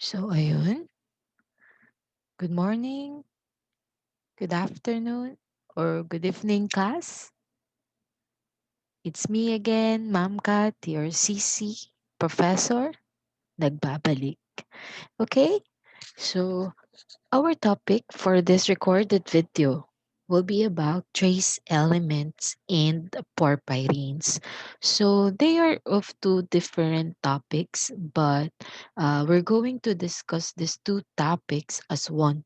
So, ayun. Good morning, good afternoon, or good evening, class. It's me again, Ma'am Kat, your CC professor, nagbabalik. Okay? So, our topic for this recorded video will be about trace elements and porphyrines. So, they are of two different topics, but we're going to discuss these two topics as one.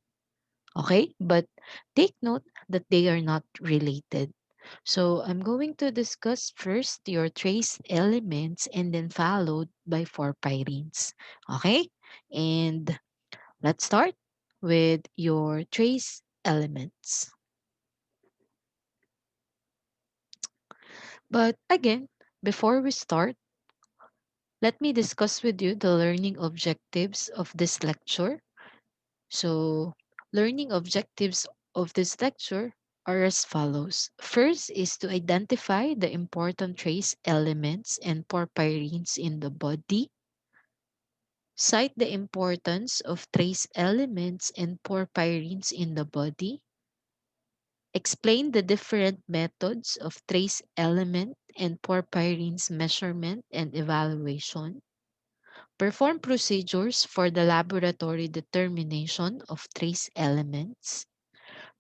Okay? But take note that they are not related. So I'm going to discuss first your trace elements and then followed by four pyrines. Okay? And let's start with your trace elements. But again, before we start, let me discuss with you the learning objectives of this lecture. So, learning objectives of this lecture are as follows. First is to identify the important trace elements and porphyrines in the body. Cite the importance of trace elements and porphyrines in the body. Explain the different methods of trace element and porphyrines measurement and evaluation. Perform procedures for the laboratory determination of trace elements.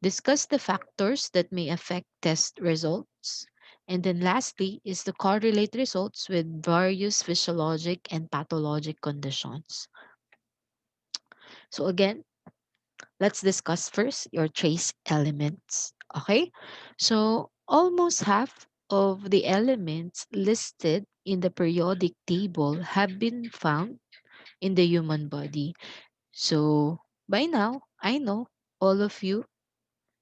Discuss the factors that may affect test results. And then lastly is to correlate results with various physiologic and pathologic conditions. So again, let's discuss first your trace elements. Okay? So almost half of the elements listed in the periodic table have been found in the human body. So by now, I know all of you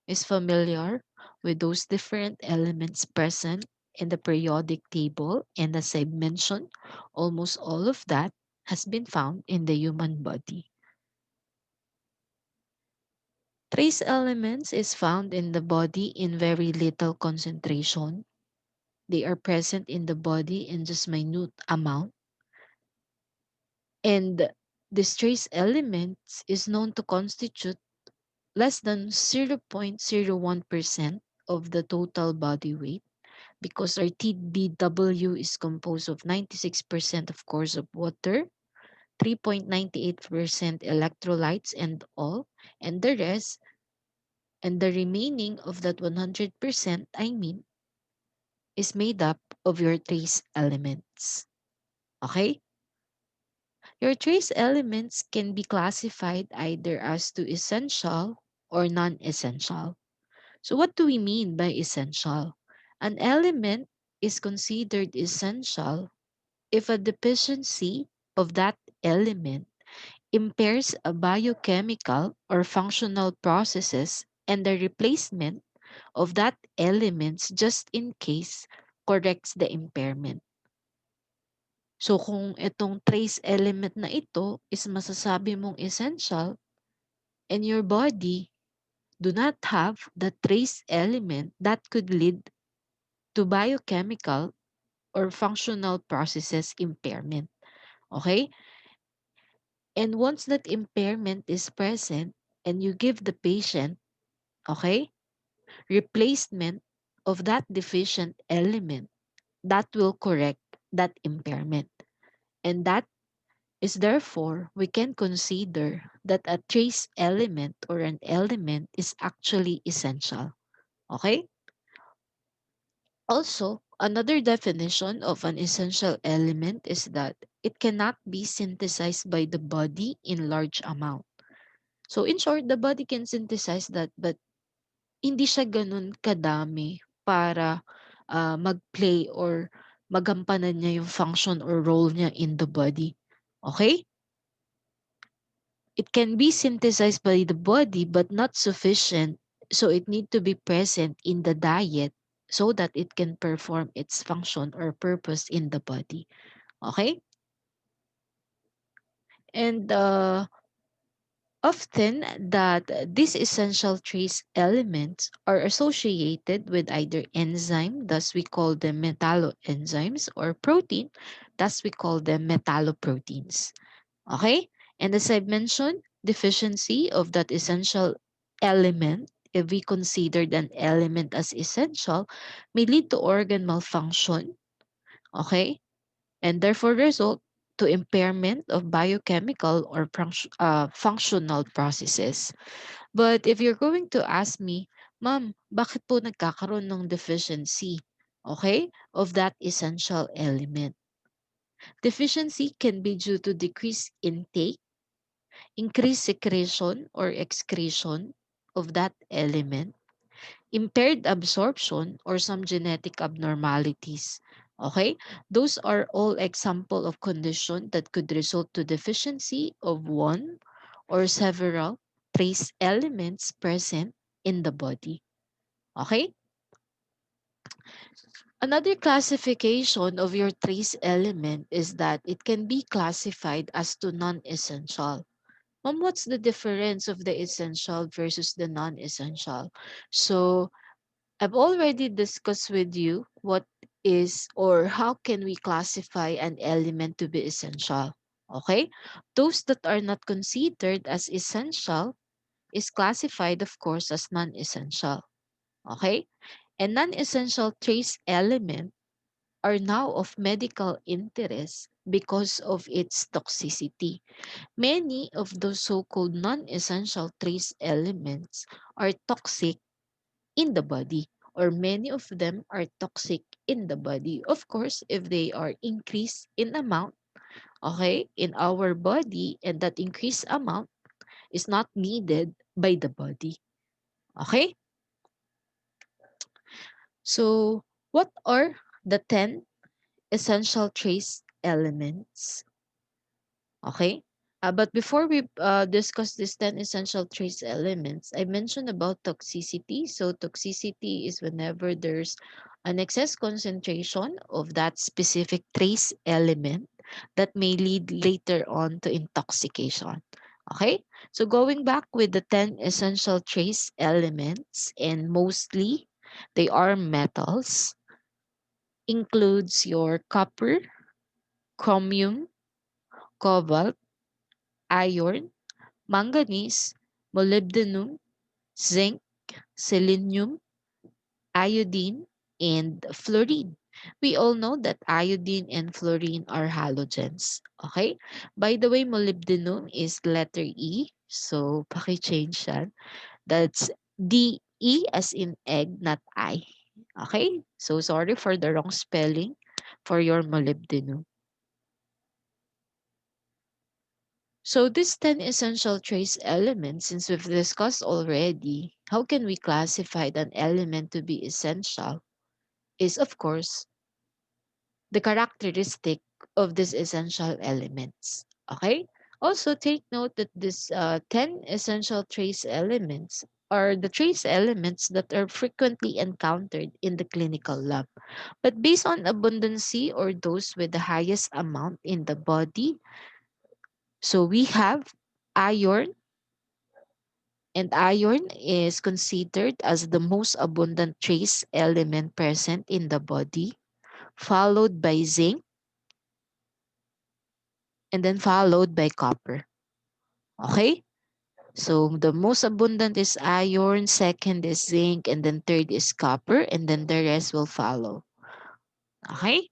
is familiar with those different elements present in the periodic table, and as I mentioned, almost all of that has been found in the human body. Trace elements is found in the body in very little concentration. They are present in the body in just minute amount, and this trace elements is known to constitute less than 0.01% of the total body weight, because our TBW is composed of 96% of course of water, 3.98% electrolytes and all, and the rest, and the remaining of that 100%, is made up of your trace elements. Okay? Your trace elements can be classified either as to essential or non-essential. So what do we mean by essential? An element is considered essential if a deficiency of that element impairs a biochemical or functional processes, and the replacement of that elements just in case corrects the impairment. So kung itong trace element na ito is masasabi mong essential and your body do not have the trace element, that could lead to biochemical or functional processes impairment. Okay? And once that impairment is present and you give the patient, okay, replacement of that deficient element, that will correct that impairment. And that is therefore we can consider that a trace element or an element is actually essential. Okay? Also, another definition of an essential element is that it cannot be synthesized by the body in large amount. So in short, the body can synthesize that, but hindi siya ganun kadami para mag-play or magampanan niya yung function or role niya in the body. Okay? It can be synthesized by the body but not sufficient, so it need to be present in the diet so that it can perform its function or purpose in the body. Okay? And often that these essential trace elements are associated with either enzyme, thus we call them metalloenzymes, or protein, thus we call them metalloproteins. Okay? And as I mentioned, deficiency of that essential element, if we considered an element as essential, may lead to organ malfunction, okay? And therefore result to impairment of biochemical or functional processes. But if you're going to ask me, Ma'am, bakit po nagkakaroon ng deficiency? Okay? Of that essential element. Deficiency can be due to decreased intake, increased secretion or excretion of that element, impaired absorption, or some genetic abnormalities. Okay? Those are all example of condition that could result to deficiency of one or several trace elements present in the body. Okay? Another classification of your trace element is that it can be classified as to non-essential. What's the difference of the essential versus the non-essential? So, I've already discussed with you what is or how can we classify an element to be essential. Okay? Those that are not considered as essential is classified, of course, as non-essential. Okay? And non-essential trace elements are now of medical interest because of its toxicity. Many of those so-called non-essential trace elements are toxic in the body, or many of them are toxic in the body. Of course, if they are increased in amount, okay, in our body, and that increased amount is not needed by the body. Okay? So, what are the 10 essential trace elements? Okay. But before we discuss these 10 essential trace elements, I mentioned about toxicity. So, toxicity is whenever there's an excess concentration of that specific trace element that may lead later on to intoxication. Okay. So, going back with the 10 essential trace elements, and mostly they are metals, includes your copper, chromium, cobalt, iron, manganese, molybdenum, zinc, selenium, iodine, and fluorine. We all know that iodine and fluorine are halogens. Okay? By the way, molybdenum is letter E. So, paki-change yan. That's D-E as in egg, not I. Okay? So, sorry for the wrong spelling for your molybdenum. So these 10 essential trace elements, since we've discussed already, how can we classify an element to be essential is, of course, the characteristic of these essential elements. Okay? Also, take note that these 10 essential trace elements are the trace elements that are frequently encountered in the clinical lab. But based on abundancy or those with the highest amount in the body, so we have iron. And iron is considered as the most abundant trace element present in the body, followed by zinc, and then followed by copper. Okay? So the most abundant is iron, second is zinc, and then third is copper, and then the rest will follow. Okay?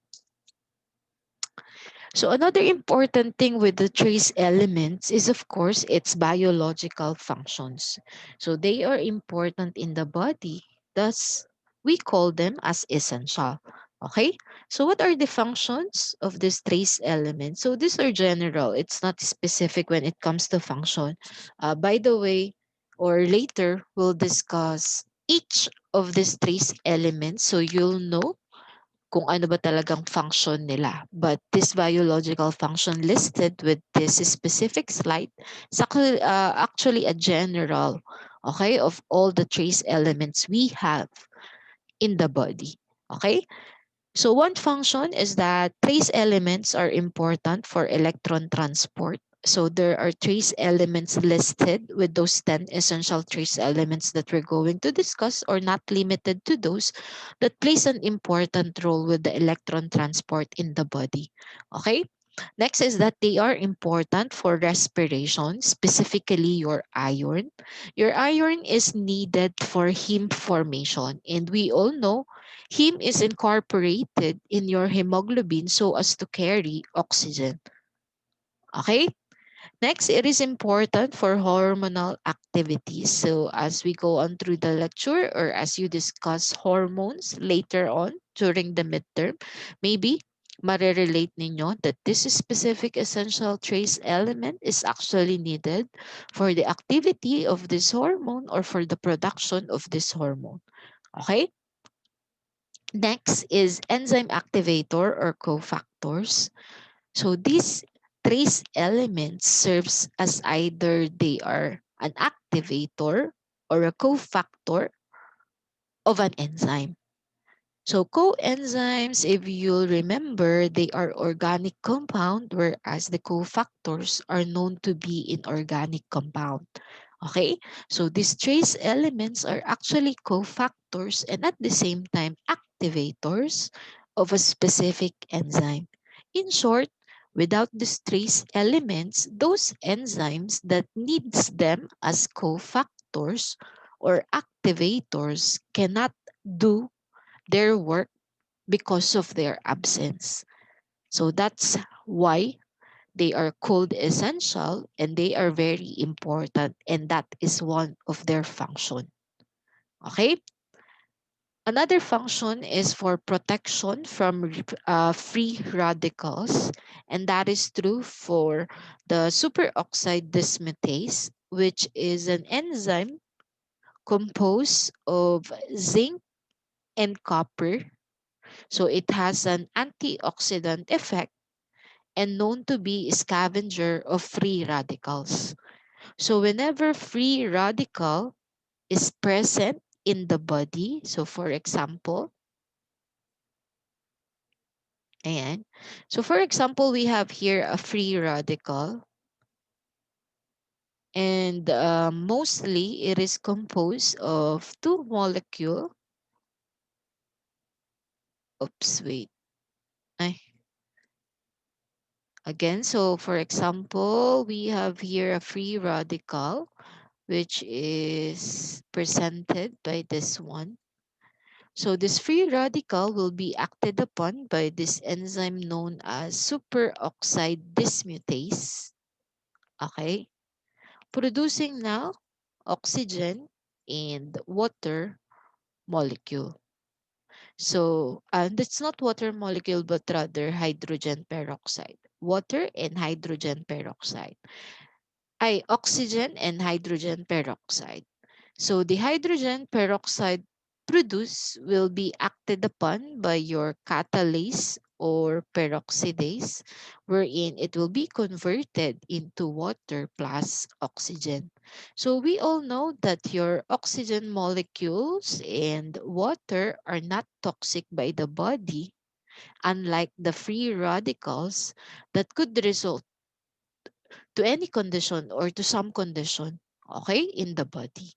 So another important thing with the trace elements is, of course, its biological functions. So they are important in the body. Thus, we call them as essential. Okay? So what are the functions of this trace element? So these are general. It's not specific when it comes to function. By the way, or later, we'll discuss each of these trace elements so you'll know kung ano ba talagang function nila. But this biological function listed with this specific slide is actually a general, okay, of all the trace elements we have in the body. Okay? So one function is that trace elements are important for electron transport. So there are trace elements listed with those 10 essential trace elements that we're going to discuss, or not limited to those, that plays an important role with the electron transport in the body. Okay? Next is that they are important for respiration, specifically your iron. Your iron is needed for heme formation, and we all know heme is incorporated in your hemoglobin so as to carry oxygen. Okay? Next, it is important for hormonal activities. So as we go on through the lecture or as you discuss hormones later on during the midterm, maybe marirelate ninyo that this specific essential trace element is actually needed for the activity of this hormone or for the production of this hormone. Okay? Next is enzyme activator or cofactors. So these trace elements serves as either they are an activator or a cofactor of an enzyme. So coenzymes, if you'll remember, they are organic compound, whereas the cofactors are known to be inorganic compound. Okay, so these trace elements are actually cofactors and at the same time activators of a specific enzyme. In short, without these trace elements, those enzymes that needs them as cofactors or activators cannot do their work because of their absence. So that's why they are called essential and they are very important, and that is one of their function. Okay? Another function is for protection from free radicals, and that is true for the superoxide dismutase, which is an enzyme composed of zinc and copper. So it has an antioxidant effect and known to be a scavenger of free radicals. So whenever free radical is present in the body, so for example, ayan. So for example, we have here a free radical and mostly it is composed of two molecule. Oops, wait. Ay, again, so for example, we have here a free radical which is presented by this one. So this free radical will be acted upon by this enzyme known as superoxide dismutase. Okay? Producing now oxygen and water molecule. So that's not water molecule but rather hydrogen peroxide. Water and hydrogen peroxide. Oxygen and hydrogen peroxide. So the hydrogen peroxide produced will be acted upon by your catalase or peroxidase, wherein it will be converted into water plus oxygen. So we all know that your oxygen molecules and water are not toxic by the body, unlike the free radicals that could result to any condition or to some condition, okay, in the body.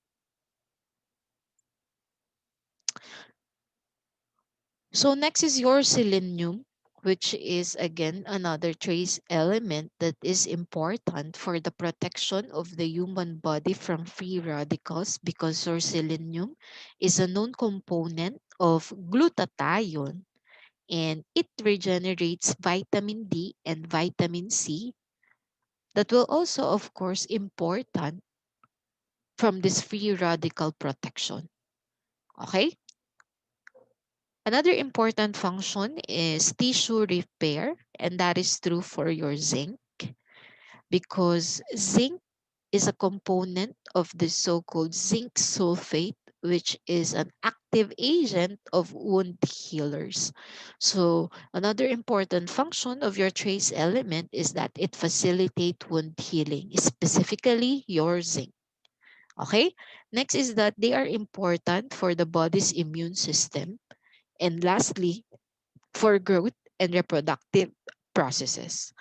So next is your selenium, which is again another trace element that is important for the protection of the human body from free radicals because your selenium is a known component of glutathione and it regenerates vitamin D and vitamin C that will also of course important from this free radical protection. Okay? Another important function is tissue repair, and that is true for your zinc because zinc is a component of the so-called zinc sulfate, which is an active agent of wound healers. So another important function of your trace element is that it facilitates wound healing, specifically your zinc. Okay? Next is that they are important for the body's immune system. And lastly, for growth and reproductive processes.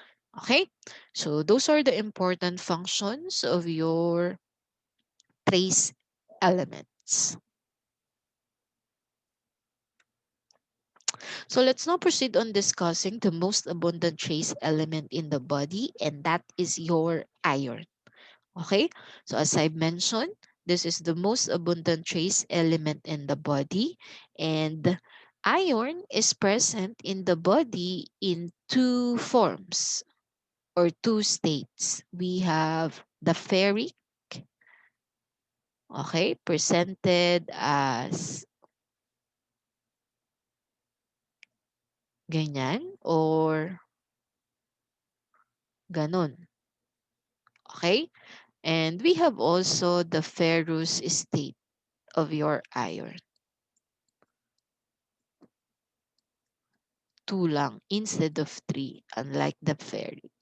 Okay, so those are the important functions of your trace elements. So let's now proceed on discussing the most abundant trace element in the body, and that is your iron. Okay, so as I mentioned, this is the most abundant trace element in the body, and iron is present in the body in two forms or two states. We have the ferric, okay, presented as ganyan or ganon. Okay, and we have also the ferrous state of your iron. Two lang instead of three, unlike the ferric.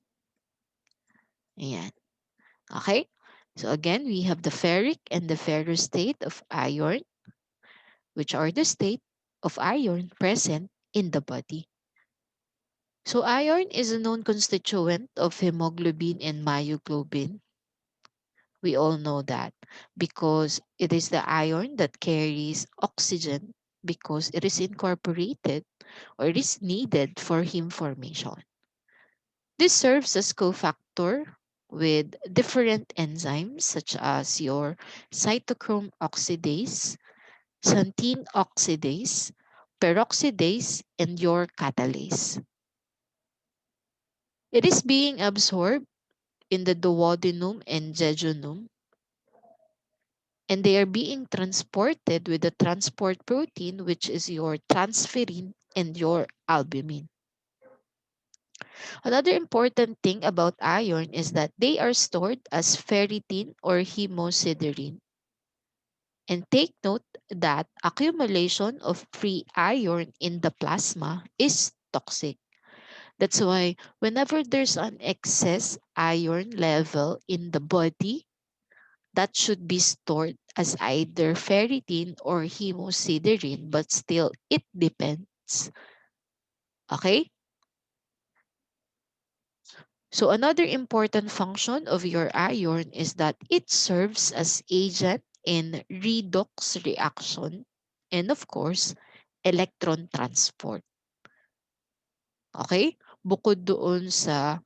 Ayan. Okay? So again, we have the ferric and the ferrous state of iron, which are the state of iron present in the body. So iron is a known constituent of hemoglobin and myoglobin. We all know that because it is the iron that carries oxygen because it is incorporated or it is needed for heme formation. This serves as cofactor with different enzymes such as your cytochrome oxidase, xanthine oxidase, peroxidase, and your catalase. It is being absorbed in the duodenum and jejunum, and they are being transported with the transport protein, which is your transferrin and your albumin. Another important thing about iron is that they are stored as ferritin or hemosiderin. And take note that accumulation of free iron in the plasma is toxic. That's why whenever there's an excess iron level in the body, that should be stored as either ferritin or hemosiderin, but still it depends. Okay? So another important function of your iron is that it serves as agent in redox reaction and of course, electron transport. Okay? Bukod doon sa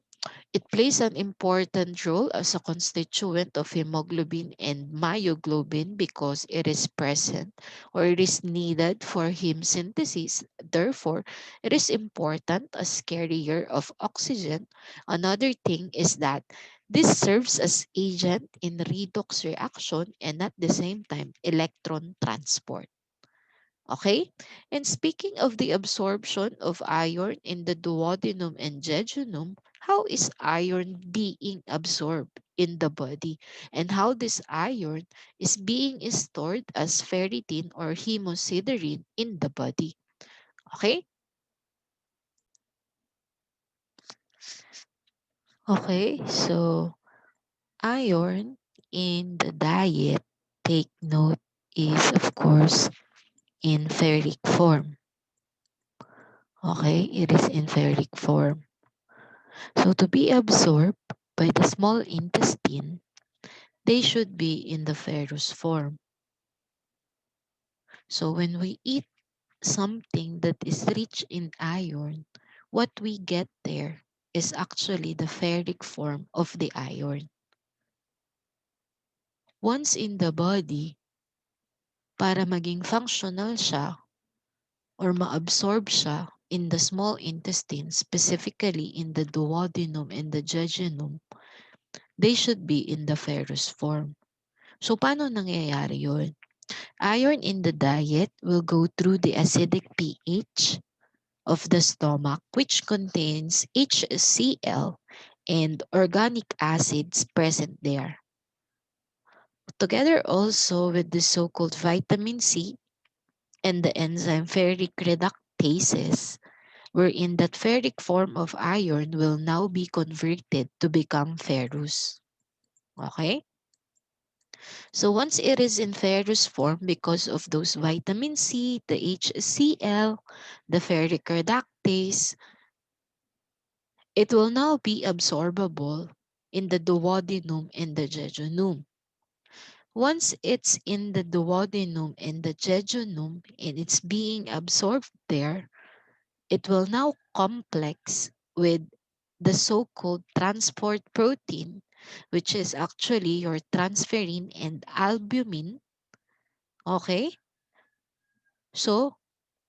it plays an important role as a constituent of hemoglobin and myoglobin because it is present or it is needed for heme synthesis. Therefore, it is important as carrier of oxygen. Another thing is that this serves as agent in redox reaction and at the same time electron transport. Okay? And speaking of the absorption of iron in the duodenum and jejunum, how is iron being absorbed in the body? And how this iron is being stored as ferritin or hemosiderin in the body? Okay? Okay, so iron in the diet, take note, is of course in ferric form. Okay, it is in ferric form. So to be absorbed by the small intestine, they should be in the ferrous form. So when we eat something that is rich in iron, what we get there is actually the ferric form of the iron. Once in the body, para maging functional siya or ma-absorb siya in the small intestine, specifically in the duodenum and the jejunum, they should be in the ferrous form. So paano nangyayari yun? Iron in the diet will go through the acidic pH of the stomach, which contains HCl and organic acids present there. Together also with the so-called vitamin C and the enzyme ferric reductases, wherein that ferric form of iron will now be converted to become ferrous. Okay? So once it is in ferrous form because of those vitamin C, the HCl, the ferric reductase, it will now be absorbable in the duodenum and the jejunum. Once it's in the duodenum and the jejunum and it's being absorbed there, it will now complex with the so-called transport protein, which is actually your transferrin and albumin. Okay? So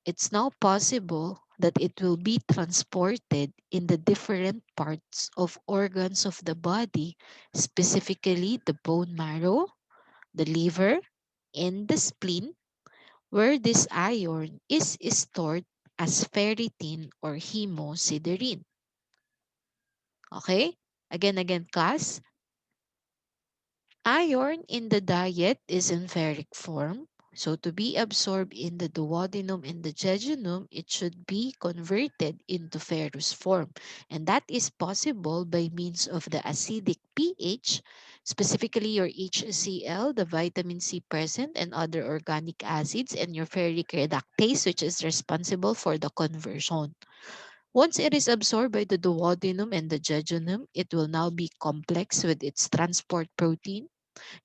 it's now possible that it will be transported in the different parts of organs of the body, specifically the bone marrow, the liver, and the spleen, where this iron is stored as ferritin or hemosiderin. Okay? Again, class. Iron in the diet is in ferric form. So to be absorbed in the duodenum and the jejunum, it should be converted into ferrous form. And that is possible by means of the acidic pH, specifically your HCl, the vitamin C present, and other organic acids, and your ferric reductase, which is responsible for the conversion. Once it is absorbed by the duodenum and the jejunum, it will now be complex with its transport protein,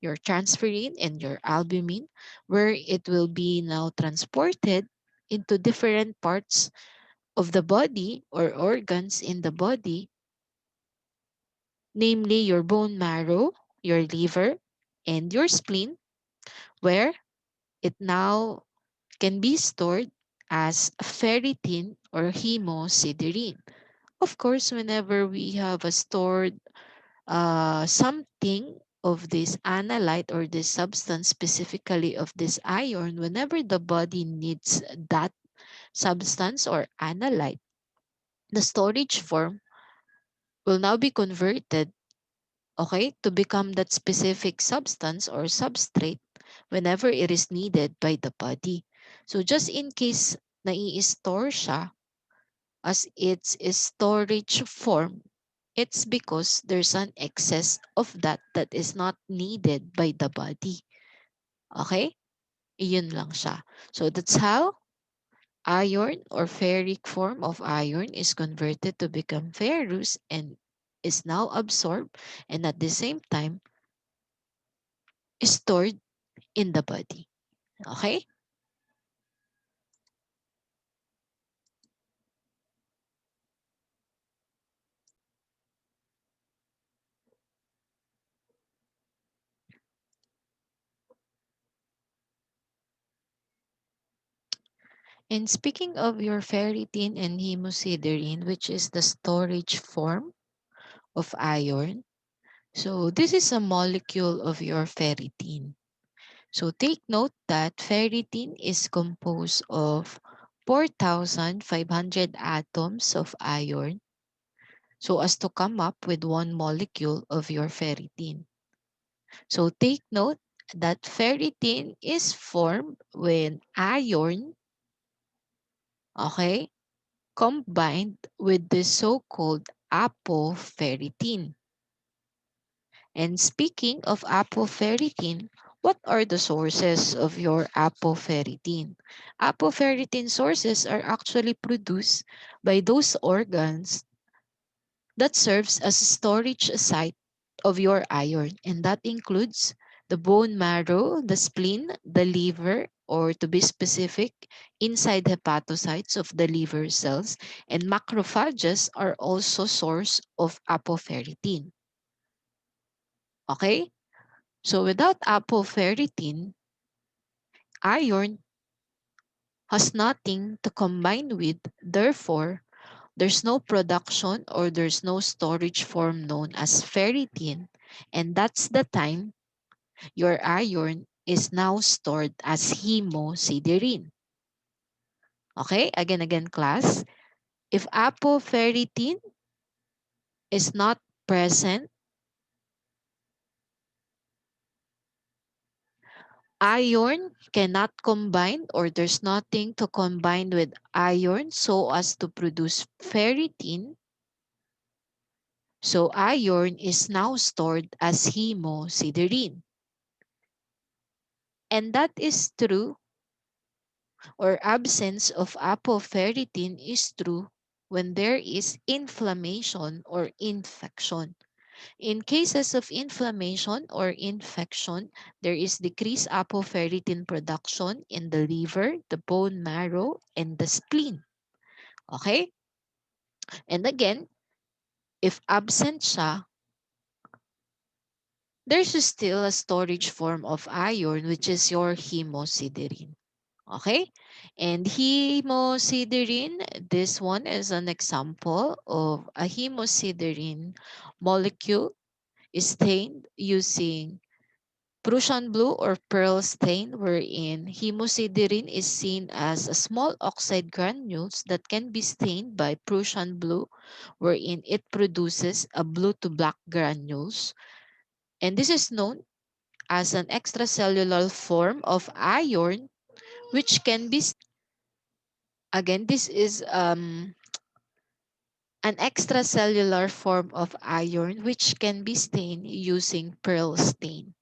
your transferrin and your albumin, where it will be now transported into different parts of the body or organs in the body, namely your bone marrow, your liver, and your spleen, where it now can be stored as ferritin or hemosiderin. Of course, whenever we have a stored something of this analyte or this substance, specifically of this iron, whenever the body needs that substance or analyte, the storage form will now be converted, okay, to become that specific substance or substrate whenever it is needed by the body. So just in case nai-store siya as its storage form, it's because there's an excess of that is not needed by the body. Okay? Iyon lang siya. So that's how iron or ferric form of iron is converted to become ferrous and is now absorbed and at the same time stored in the body. Okay? And speaking of your ferritin and hemosiderin, which is the storage form of iron, so this is a molecule of your ferritin. So take note that ferritin is composed of 4,500 atoms of iron so as to come up with one molecule of your ferritin. So take note that ferritin is formed when iron, okay, combined with the so-called apoferritin. And speaking of apoferritin, what are the sources of your apoferritin? Apoferritin sources are actually produced by those organs that serves as a storage site of your iron, and that includes the bone marrow, the spleen, the liver, or to be specific, inside hepatocytes of the liver cells, and macrophages are also source of apoferritin. Okay? So without apoferritin, iron has nothing to combine with. Therefore, there's no production or there's no storage form known as ferritin. And that's the time your iron is now stored as hemosiderin. Okay? Again, class. If apoferritin is not present, iron cannot combine or there's nothing to combine with iron so as to produce ferritin. So iron is now stored as hemosiderin. And that is true or absence of apoferritin is true when there is inflammation or infection. In cases of inflammation or infection, there is decreased apoferritin production in the liver, the bone marrow, and the spleen. Okay? And again, if absent siya, there's still a storage form of iron, which is your hemosiderin. Okay? And hemosiderin, this one is an example of a hemosiderin molecule stained using Prussian blue or pearl stain, wherein hemosiderin is seen as a small oxide granules that can be stained by Prussian blue, wherein it produces a blue to black granules. And this is known as an extracellular form of iron, which can be, again, this is an extracellular form of iron which can be stained using pearl stain.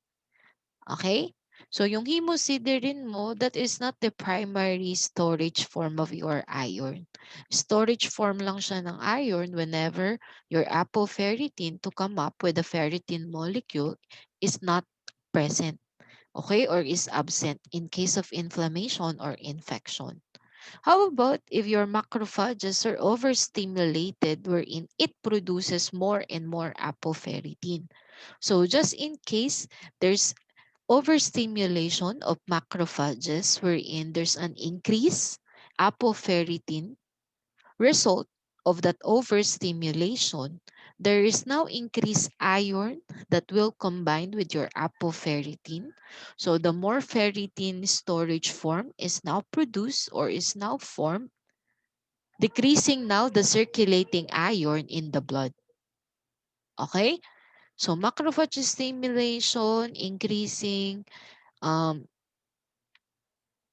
Okay? So yung hemosiderin mo, that is not the primary storage form of your iron. Storage form lang siya ng iron whenever your apoferritin to come up with a ferritin molecule is not present, okay, or is absent in case of inflammation or infection. How about if your macrophages are overstimulated wherein it produces more and more apoferritin? So just in case there's overstimulation of macrophages wherein there's an increase apoferritin result of that overstimulation, there is now increased iron that will combine with your apoferritin. So the more ferritin storage form is now produced or is now formed, decreasing now the circulating iron in the blood. Okay? So macrophage stimulation, increasing um,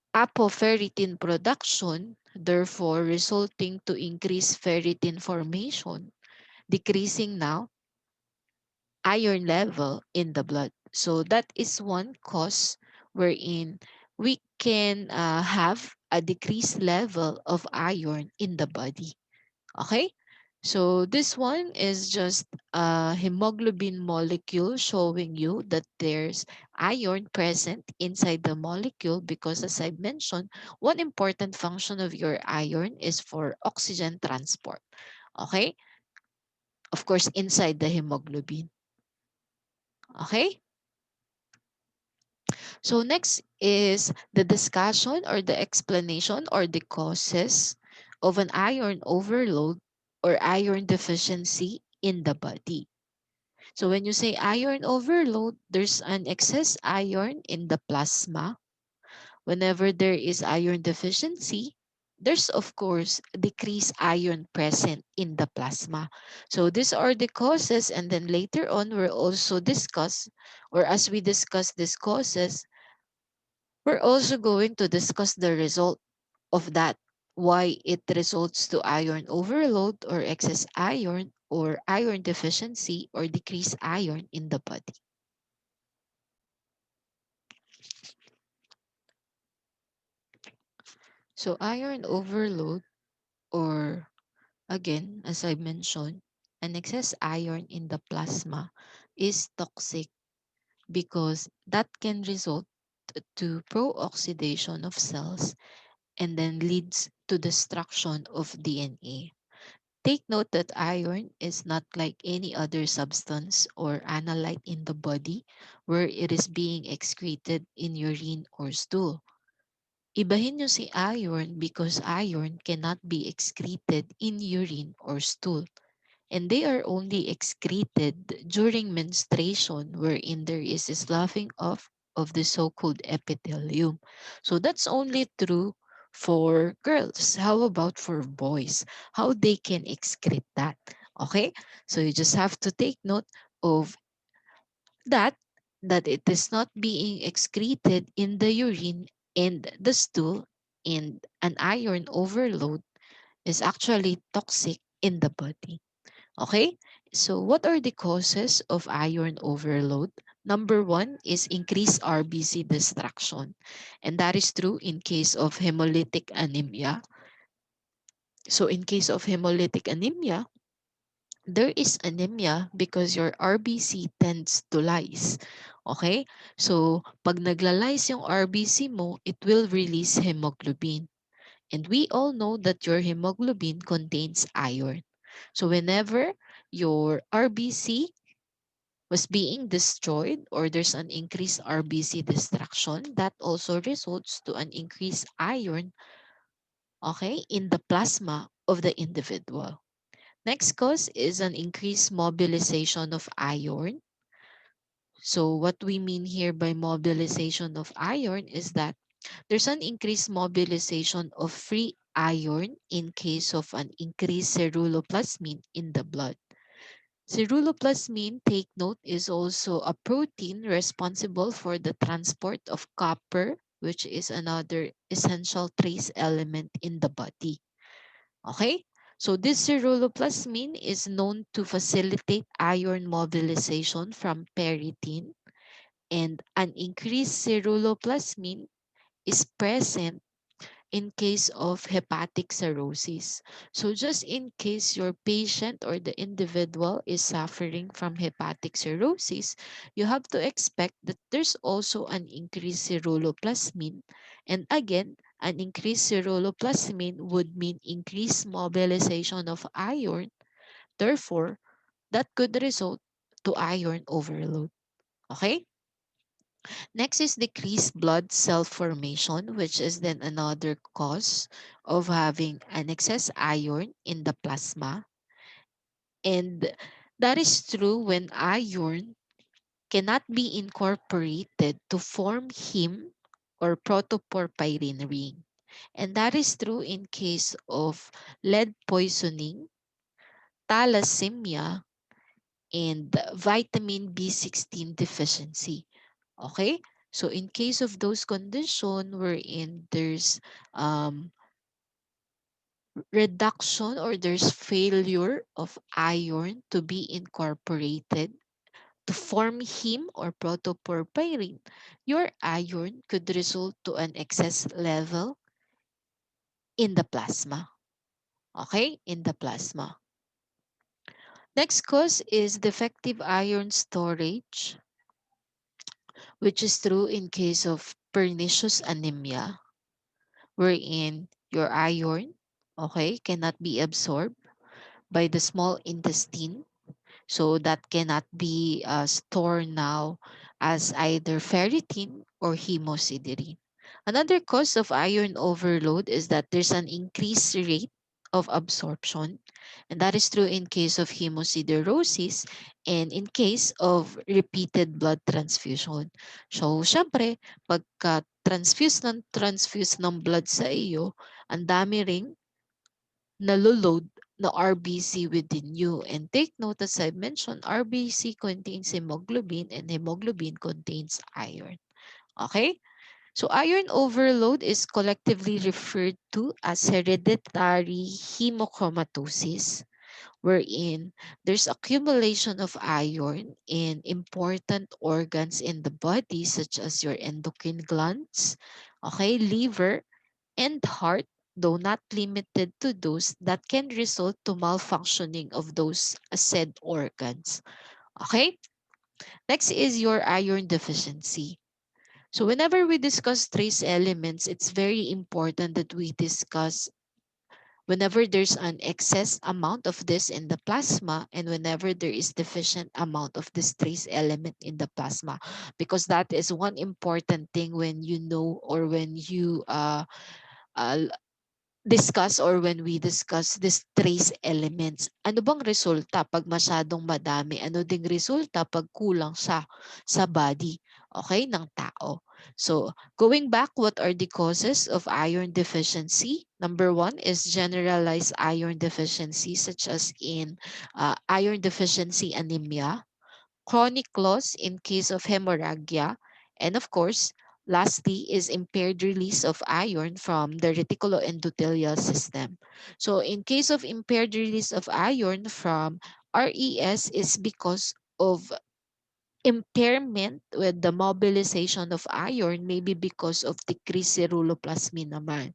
apoferritin production, therefore resulting to increased ferritin formation, decreasing now iron level in the blood. So that is one cause wherein we can have a decreased level of iron in the body. Okay? So this one is just a hemoglobin molecule showing you that there's iron present inside the molecule because as I mentioned, one important function of your iron is for oxygen transport. Okay? Of course, inside the hemoglobin. Okay? So next is the discussion or the explanation or the causes of an iron overload or iron deficiency in the body. So when you say iron overload, there's an excess iron in the plasma. Whenever there is iron deficiency, there's of course decreased iron present in the plasma. So these are the causes, and then later on we'll also discuss, or as we discuss these causes, we're also going to discuss the result of that, why it results to iron overload or excess iron or iron deficiency or decreased iron in the body. So iron overload, or again, as I mentioned, an excess iron in the plasma is toxic because that can result to pro-oxidation of cells and then leads to destruction of DNA. Take note that iron is not like any other substance or analyte in the body where it is being excreted in urine or stool. Ibahin nyo si iron because iron cannot be excreted in urine or stool. And they are only excreted during menstruation wherein there is a sloughing off of the so-called epithelium. So that's only true for girls. How about for boys? How they can excrete that? Okay? So you just have to take note of that that it is not being excreted in the urine and the stool, and an iron overload is actually toxic in the body. Okay, so what are the causes of iron overload? Number one is increased RBC destruction, and that is true in case of hemolytic anemia. So in case of hemolytic anemia, there is anemia because your RBC tends to lyse. Okay? So, pag naglalise yung RBC mo, it will release hemoglobin. And we all know that your hemoglobin contains iron. So whenever your RBC was being destroyed or there's an increased RBC destruction, that also results to an increased iron, okay, in the plasma of the individual. Next cause is an increased mobilization of iron. So what we mean here by mobilization of iron is that there's an increased mobilization of free iron in case of an increased ceruloplasmin in the blood. Ceruloplasmin, take note, is also a protein responsible for the transport of copper, which is another essential trace element in the body. Okay? So this ceruloplasmin is known to facilitate iron mobilization from peritin, and an increased ceruloplasmin is present in case of hepatic cirrhosis. So just in case your patient or the individual is suffering from hepatic cirrhosis, you have to expect that there's also an increased ceruloplasmin. And again, an increased ceruloplasmin would mean increased mobilization of iron. Therefore, that could result to iron overload. Okay? Next is decreased blood cell formation, which is then another cause of having an excess iron in the plasma. And that is true when iron cannot be incorporated to form heme or protoporphyrin ring. And that is true in case of lead poisoning, thalassemia, and vitamin B16 deficiency. Okay? So in case of those condition wherein there's um, reduction or there's failure of iron to be incorporated to form heme or protoporphyrin, your iron could result to an excess level in the plasma. Okay? In the plasma. Next cause is defective iron storage, which is true in case of pernicious anemia, wherein your iron, okay, cannot be absorbed by the small intestine. So that cannot be stored now as either ferritin or hemosiderin. Another cause of iron overload is that there's an increased rate of absorption, and that is true in case of hemosiderosis and in case of repeated blood transfusion. So, syempre, pagka transfuse ng blood sa iyo, ang dami ring naloload na RBC within you. And take note, as I mentioned, RBC contains hemoglobin and hemoglobin contains iron. Okay? So iron overload is collectively referred to as hereditary hemochromatosis, wherein there's accumulation of iron in important organs in the body such as your endocrine glands, okay, liver, and heart, though not limited to those that can result to malfunctioning of those said organs. Okay? Next is your iron deficiency. So whenever we discuss trace elements, it's very important that we discuss whenever there's an excess amount of this in the plasma and whenever there is deficient amount of this trace element in the plasma, because that is one important thing when you know or when you uh, discuss or when we discuss these trace elements. Ano bang resulta pag masyadong madami? Ano ding resulta pag kulang siya sa body, okay, ng tao? So, going back, what are the causes of iron deficiency? Number one is generalized iron deficiency such as in iron deficiency anemia, chronic loss in case of hemorrhagia, and of course, lastly is impaired release of iron from the reticuloendothelial system. So in case of impaired release of iron from RES is because of impairment with the mobilization of iron, maybe because of decreased ceruloplasmin naman.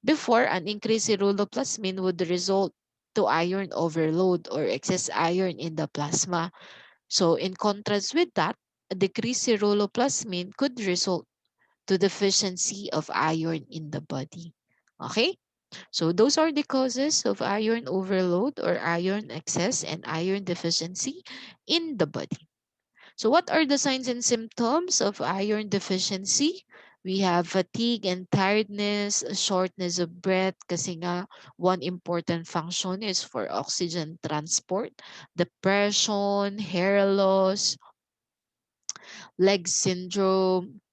Before, an increased ceruloplasmin would result to iron overload or excess iron in the plasma. So in contrast with that, a decreased ceruloplasmin could result to deficiency of iron in the body. Okay? So those are the causes of iron overload or iron excess and iron deficiency in the body. So what are the signs and symptoms of iron deficiency? We have fatigue and tiredness, shortness of breath kasi nga one important function is for oxygen transport, depression, hair loss, leg syndrome,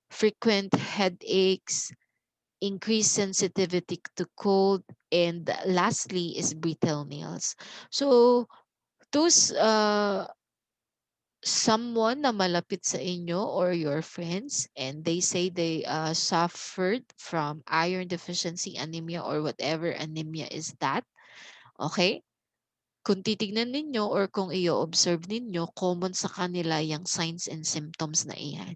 frequent headaches, increased sensitivity to cold, and lastly is brittle nails. So those someone na malapit sa inyo or your friends and they say they suffered from iron deficiency anemia or whatever anemia is that, okay? Kung titignan ninyo or kung i-observe ninyo, common sa kanila yung signs and symptoms na iyan.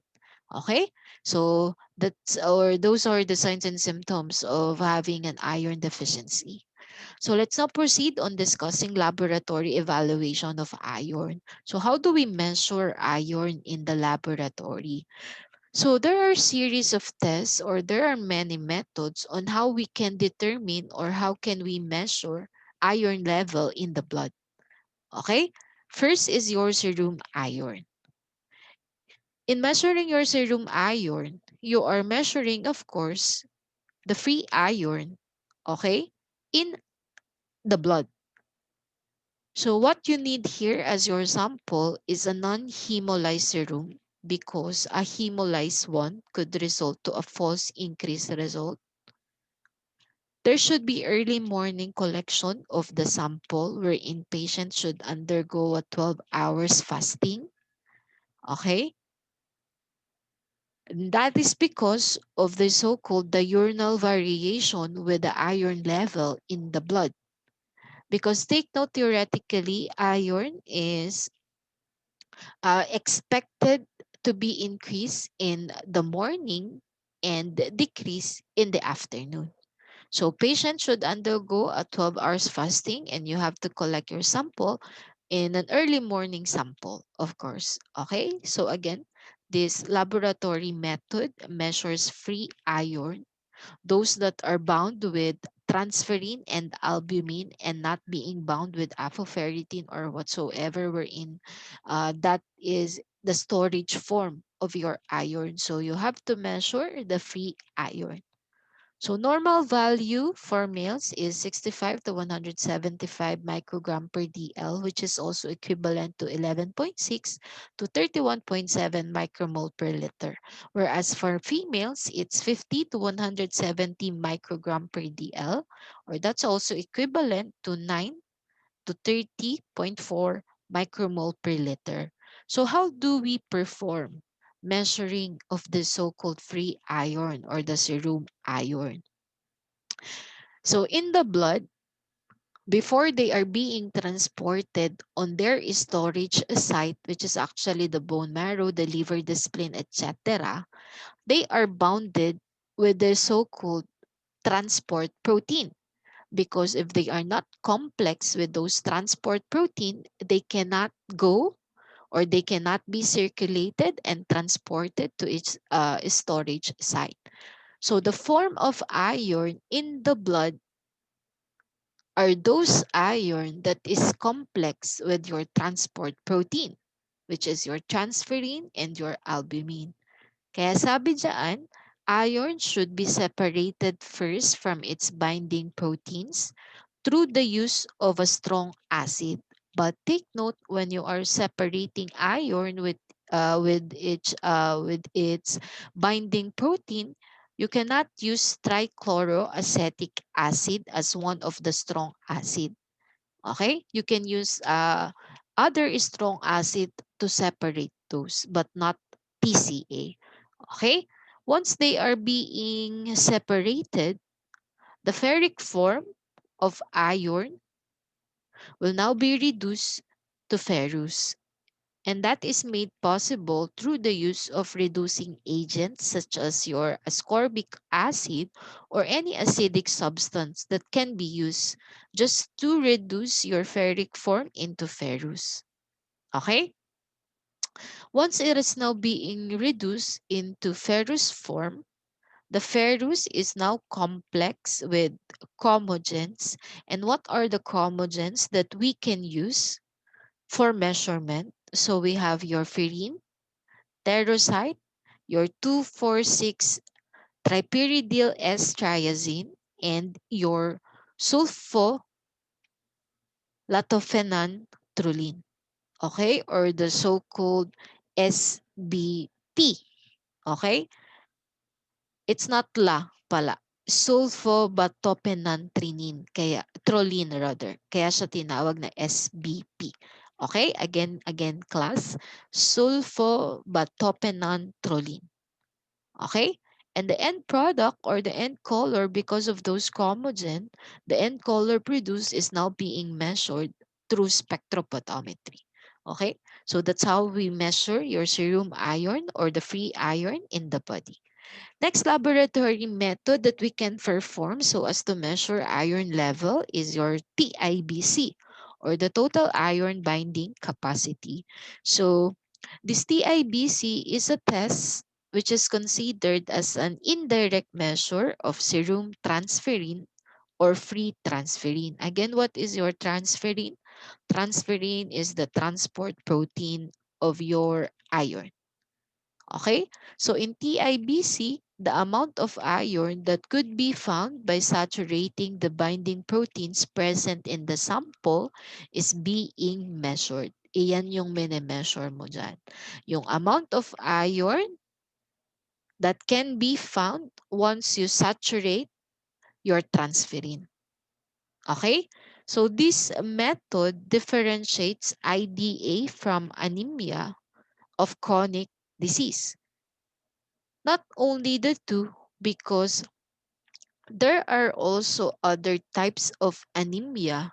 Okay? So, those are the signs and symptoms of having an iron deficiency. So let's now proceed on discussing laboratory evaluation of iron. So how do we measure iron in the laboratory? So there are series of tests or there are many methods on how we can determine or how can we measure iron level in the blood. Okay? First is your serum iron. In measuring your serum iron, you are measuring, of course, the free iron, okay, in the blood. So what you need here as your sample is a non-hemolyzed serum because a hemolyzed one could result to a false increased result. There should be early morning collection of the sample wherein patient should undergo a 12 hours fasting. Okay? And that is because of the so-called diurnal variation with the iron level in the blood. Because take note, theoretically, iron is expected to be increased in the morning and decrease in the afternoon. So patients should undergo a 12 hours fasting and you have to collect your sample in an early morning sample, of course. Okay, so again, this laboratory method measures free iron, those that are bound with transferrin and albumin and not being bound with apoferritin or whatsoever we're in, that is the storage form of your iron. So you have to measure the free iron. So normal value for males is 65 to 175 microgram per DL, which is also equivalent to 11.6 to 31.7 micromole per liter. Whereas for females, it's 50 to 170 microgram per DL, or that's also equivalent to 9 to 30.4 micromole per liter. So how do we perform measuring of the so-called free iron or the serum iron? So in the blood, before they are being transported on their storage site, which is actually the bone marrow, the liver, the spleen, etc., they are bounded with the so-called transport protein. Because if they are not complex with those transport protein, they cannot go or they cannot be circulated and transported to its storage site. So the form of iron in the blood are those iron that is complex with your transport protein, which is your transferrin and your albumin. Kaya sabi dyan, iron should be separated first from its binding proteins through the use of a strong acid. But take note when you are separating iron with its binding protein, you cannot use trichloroacetic acid as one of the strong acid. Okay, you can use other strong acid to separate those, but not TCA. Okay, once they are being separated, the ferric form of iron will now be reduced to ferrous. And that is made possible through the use of reducing agents such as your ascorbic acid or any acidic substance that can be used just to reduce your ferric form into ferrous. Okay? Once it is now being reduced into ferrous form, The ferrous is now complex with chromogens. And what are the chromogens that we can use for measurement? So we have your ferrine, therosite, your 2,4,6 tripyridyl S-triazine, and your sulfolaphenanthroline, okay? Or the so-called SBP, okay? It's not la pala. Sulfobatopenanthrenine, kaya troline rather. Kaya siya tinawag na SBP. Okay? Again class, sulfobatopenanthroline. Okay? And the end product or the end color, because of those chromogen, the end color produced is now being measured through spectrophotometry. Okay? So that's how we measure your serum iron or the free iron in the body. Next laboratory method that we can perform so as to measure iron level is your TIBC, or the total iron binding capacity. So this TIBC is a test which is considered as an indirect measure of serum transferrin or free transferrin. Again, what is your transferrin? Transferrin is the transport protein of your iron. Okay? So in TIBC, the amount of iron that could be found by saturating the binding proteins present in the sample is being measured. Iyan yung mini-measure mo dyan. Yung amount of iron that can be found once you saturate your transferrin. Okay? So this method differentiates IDA from anemia of chronic disease. Not only the two, because there are also other types of anemia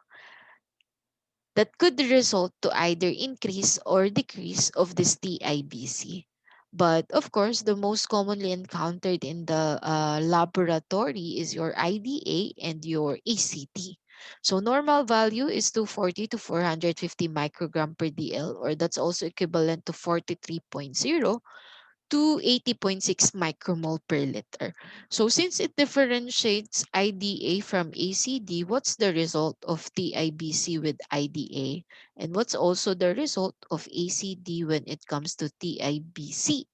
that could result to either increase or decrease of this TIBC. But of course, the most commonly encountered in the laboratory is your IDA and your ACT. So normal value is 240 to 450 microgram per DL, or that's also equivalent to 43.0 to 80.6 micromole per liter. So since it differentiates IDA from ACD, what's the result of TIBC with IDA? And what's also the result of ACD when it comes to TIBC?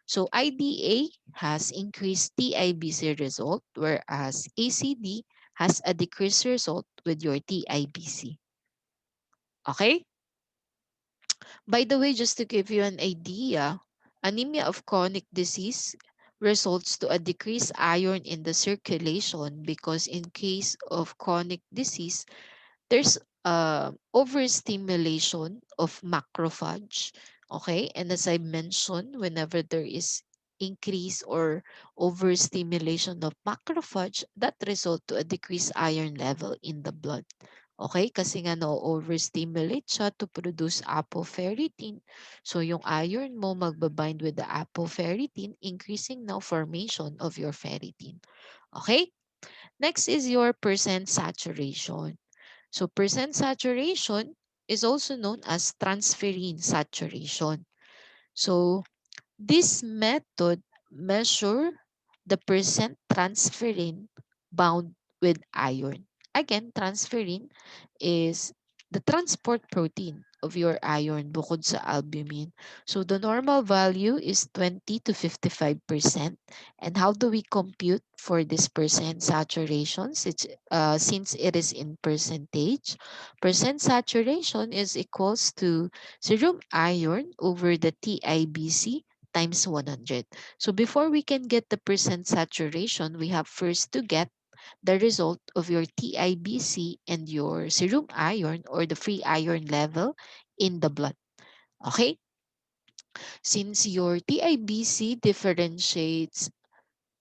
So IDA has increased TIBC result, whereas ACD has a decreased result with your TIBC. Okay? By the way, just to give you an idea, anemia of chronic disease results to a decreased iron in the circulation, because in case of chronic disease, there's overstimulation of macrophage. Okay, and as I mentioned, whenever there is increase or overstimulation of macrophage, that result to a decreased iron level in the blood. Okay, kasi nga na-overstimulate siya to produce apoferritin. So yung iron mo magbabind with the apoferritin, increasing now formation of your ferritin. Okay, next is your percent saturation. So percent saturation is also known as transferrin saturation. So this method measure the percent transferrin bound with iron. Again, transferrin is the transport protein of your iron bukod sa albumin. So the normal value is 20 to 55%. And how do we compute for this percent saturation? Since it is in percentage, percent saturation is equals to serum iron over the TIBC times 100. So before we can get the percent saturation, we have first to get the result of your TIBC and your serum iron or the free iron level in the blood. Okay? Since your TIBC differentiates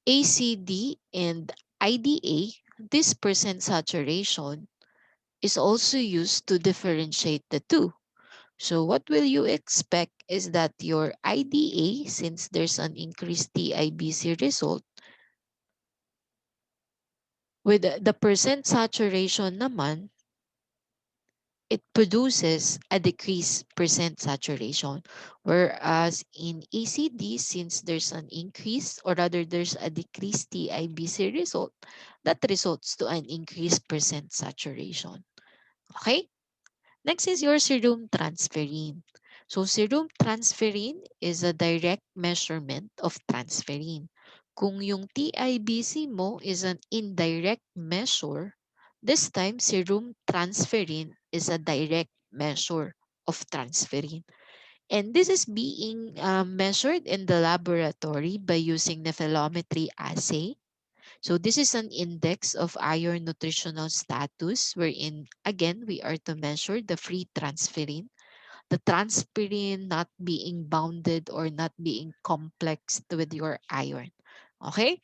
ACD and IDA, this percent saturation is also used to differentiate the two. So what will you expect is that your IDA, since there's an increased TIBC result, with the percent saturation naman it produces a decreased percent saturation. Whereas in ACD, since there's an increase or rather there's a decreased TIBC result, that results to an increased percent saturation. Okay? Next is your serum transferrin. So serum transferrin is a direct measurement of transferrin. Kung yung TIBC mo is an indirect measure, this time serum transferrin is a direct measure of transferrin. And this is being measured in the laboratory by using nephelometry assay. So this is an index of iron nutritional status wherein again we are to measure the free transferrin, the transferrin not being bounded or not being complexed with your iron. Okay?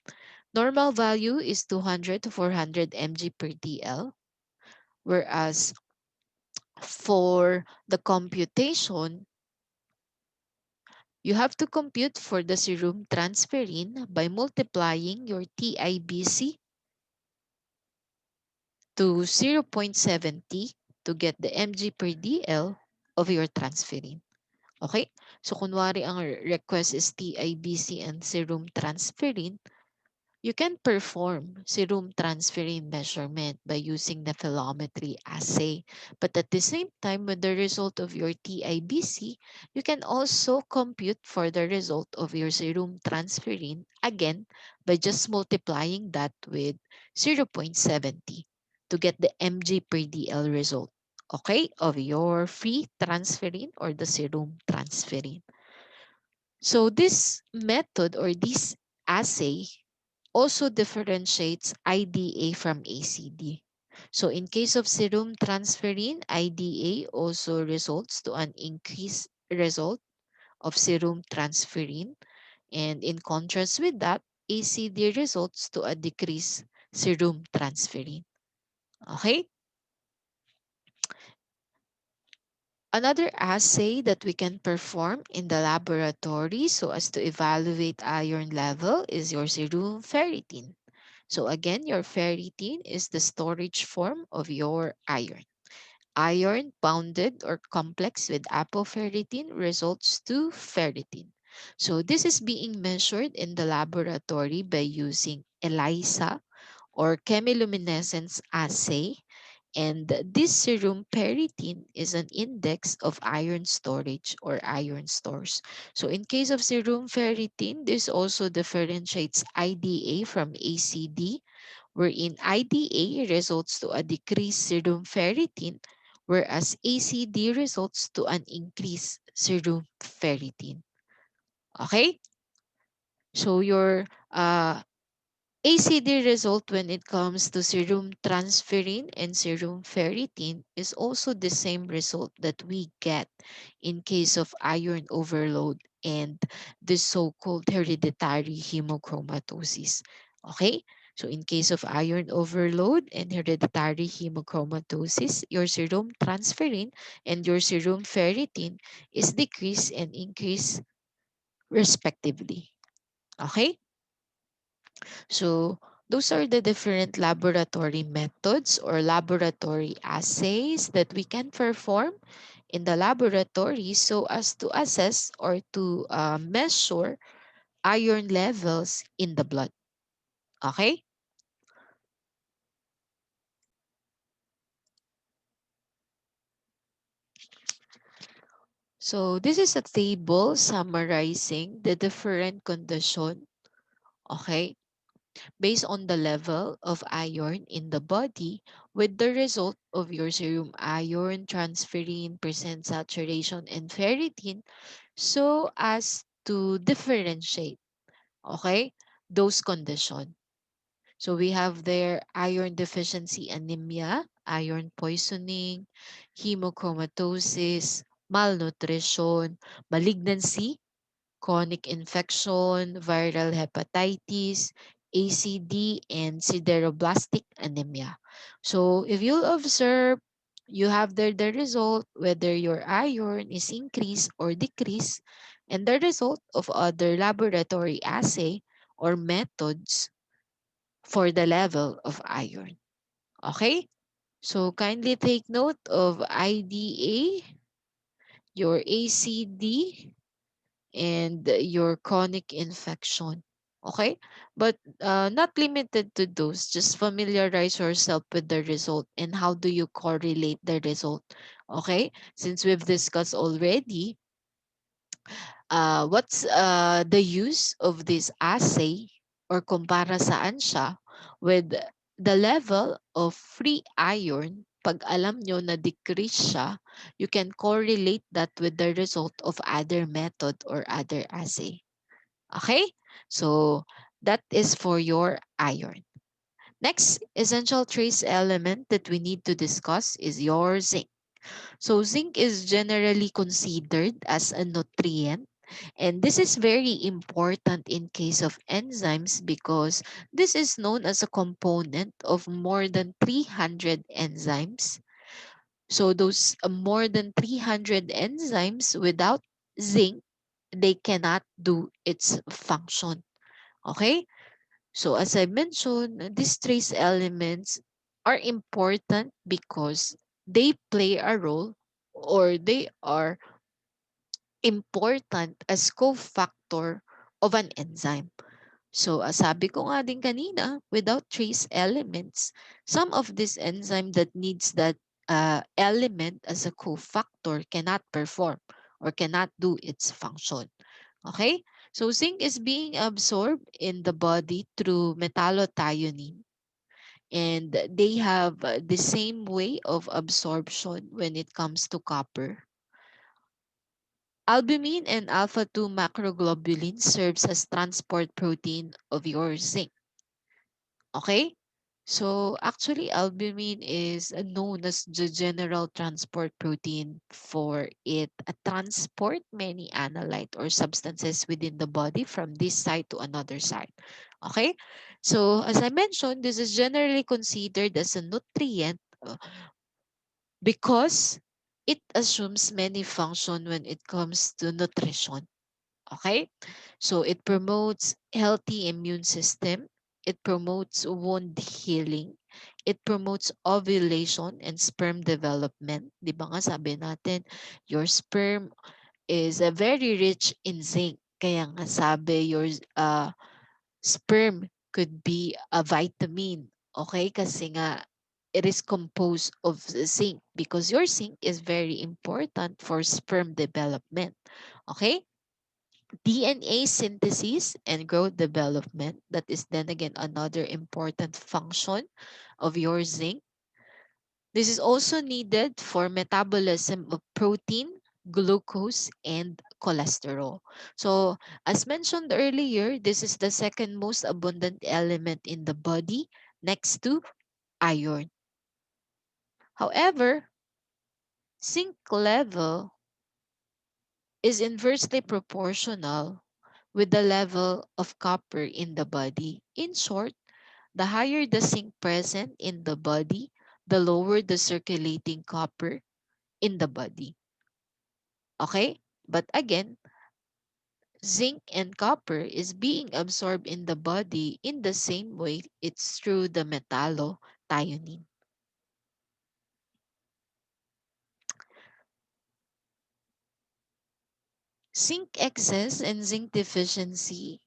Normal value is 200 to 400 mg per dl, whereas for the computation, you have to compute for the serum transferrin by multiplying your TIBC to 0.70 to get the mg per dl of your transferrin. Okay? So kunwari ang request is TIBC and serum transferrin, you can perform serum transferrin measurement by using nephelometry assay. But at the same time, with the result of your TIBC, you can also compute for the result of your serum transferrin again by just multiplying that with 0.70 to get the mg per dl result. Okay, of your free transferrin or the serum transferrin. So this method or this assay also differentiates IDA from ACD. So in case of serum transferrin, IDA also results to an increased result of serum transferrin. And in contrast with that, ACD results to a decreased serum transferrin. Okay? Another assay that we can perform in the laboratory so as to evaluate iron level is your serum ferritin. So again, your ferritin is the storage form of your iron. Iron bounded or complex with apoferritin results to ferritin. So this is being measured in the laboratory by using ELISA or chemiluminescence assay. And this serum ferritin is an index of iron storage or iron stores. So in case of serum ferritin, this also differentiates IDA from ACD, wherein IDA results to a decreased serum ferritin, whereas ACD results to an increased serum ferritin. Okay? So your ACD result when it comes to serum transferrin and serum ferritin is also the same result that we get in case of iron overload and the so-called hereditary hemochromatosis. Okay? So in case of iron overload and hereditary hemochromatosis, your serum transferrin and your serum ferritin is decreased and increased respectively. Okay? So those are the different laboratory methods or laboratory assays that we can perform in the laboratory so as to assess or to measure iron levels in the blood. Okay? So this is a table summarizing the different condition, okay, based on the level of iron in the body with the result of your serum iron, transferrin, percent saturation, and ferritin so as to differentiate, okay, those conditions. So we have there iron deficiency anemia, iron poisoning, hemochromatosis, malnutrition, malignancy, chronic infection, viral hepatitis, ACD, and sideroblastic anemia. So if you'll observe, you have there the result whether your iron is increased or decreased and the result of other laboratory assay or methods for the level of iron. Okay? So kindly take note of IDA, your ACD, and your chronic infection. Okay? But not limited to those. Just familiarize yourself with the result and how do you correlate the result. Okay? Since we've discussed already, what's the use of this assay or kumpara saan siya with the level of free iron. Pag alam nyo na decrease siya, you can correlate that with the result of other method or other assay. Okay? So that is for your iron. Next essential trace element that we need to discuss is your zinc. So zinc is generally considered as a nutrient, and this is very important in case of enzymes because this is known as a component of more than 300 enzymes. So those more than 300 enzymes without zinc, they cannot do its function. Okay? So as I mentioned, these trace elements are important because they play a role or they are important as cofactor of an enzyme. So as sabi ko nga din kanina, without trace elements, some of this enzyme that needs that element as a cofactor cannot perform or cannot do its function. Okay? So zinc is being absorbed in the body through metallothionein, and they have the same way of absorption when it comes to copper. Albumin and alpha-2 macroglobulin serves as transport protein of your zinc. Okay? So actually, albumin is known as the general transport protein for it transport many analyte or substances within the body from this side to another side. Okay? So as I mentioned, this is generally considered as a nutrient because it assumes many function when it comes to nutrition. Okay? So it promotes healthy immune system. It promotes wound healing. It promotes ovulation and sperm development. Di ba nga sabi natin, your sperm is very rich in zinc. Kaya nga sabi, your sperm could be a vitamin. Okay? Kasi nga, it is composed of zinc because your zinc is very important for sperm development. Okay? DNA synthesis and growth development. That is then again another important function of your zinc. This is also needed for metabolism of protein, glucose, and cholesterol. So, as mentioned earlier, this is the second most abundant element in the body next to iron. However, zinc level is inversely proportional with the level of copper in the body. In short, the higher the zinc present in the body, the lower the circulating copper in the body. Okay? But again, zinc and copper is being absorbed in the body in the same way it's through the metallothionein. Zinc excess and zinc deficiency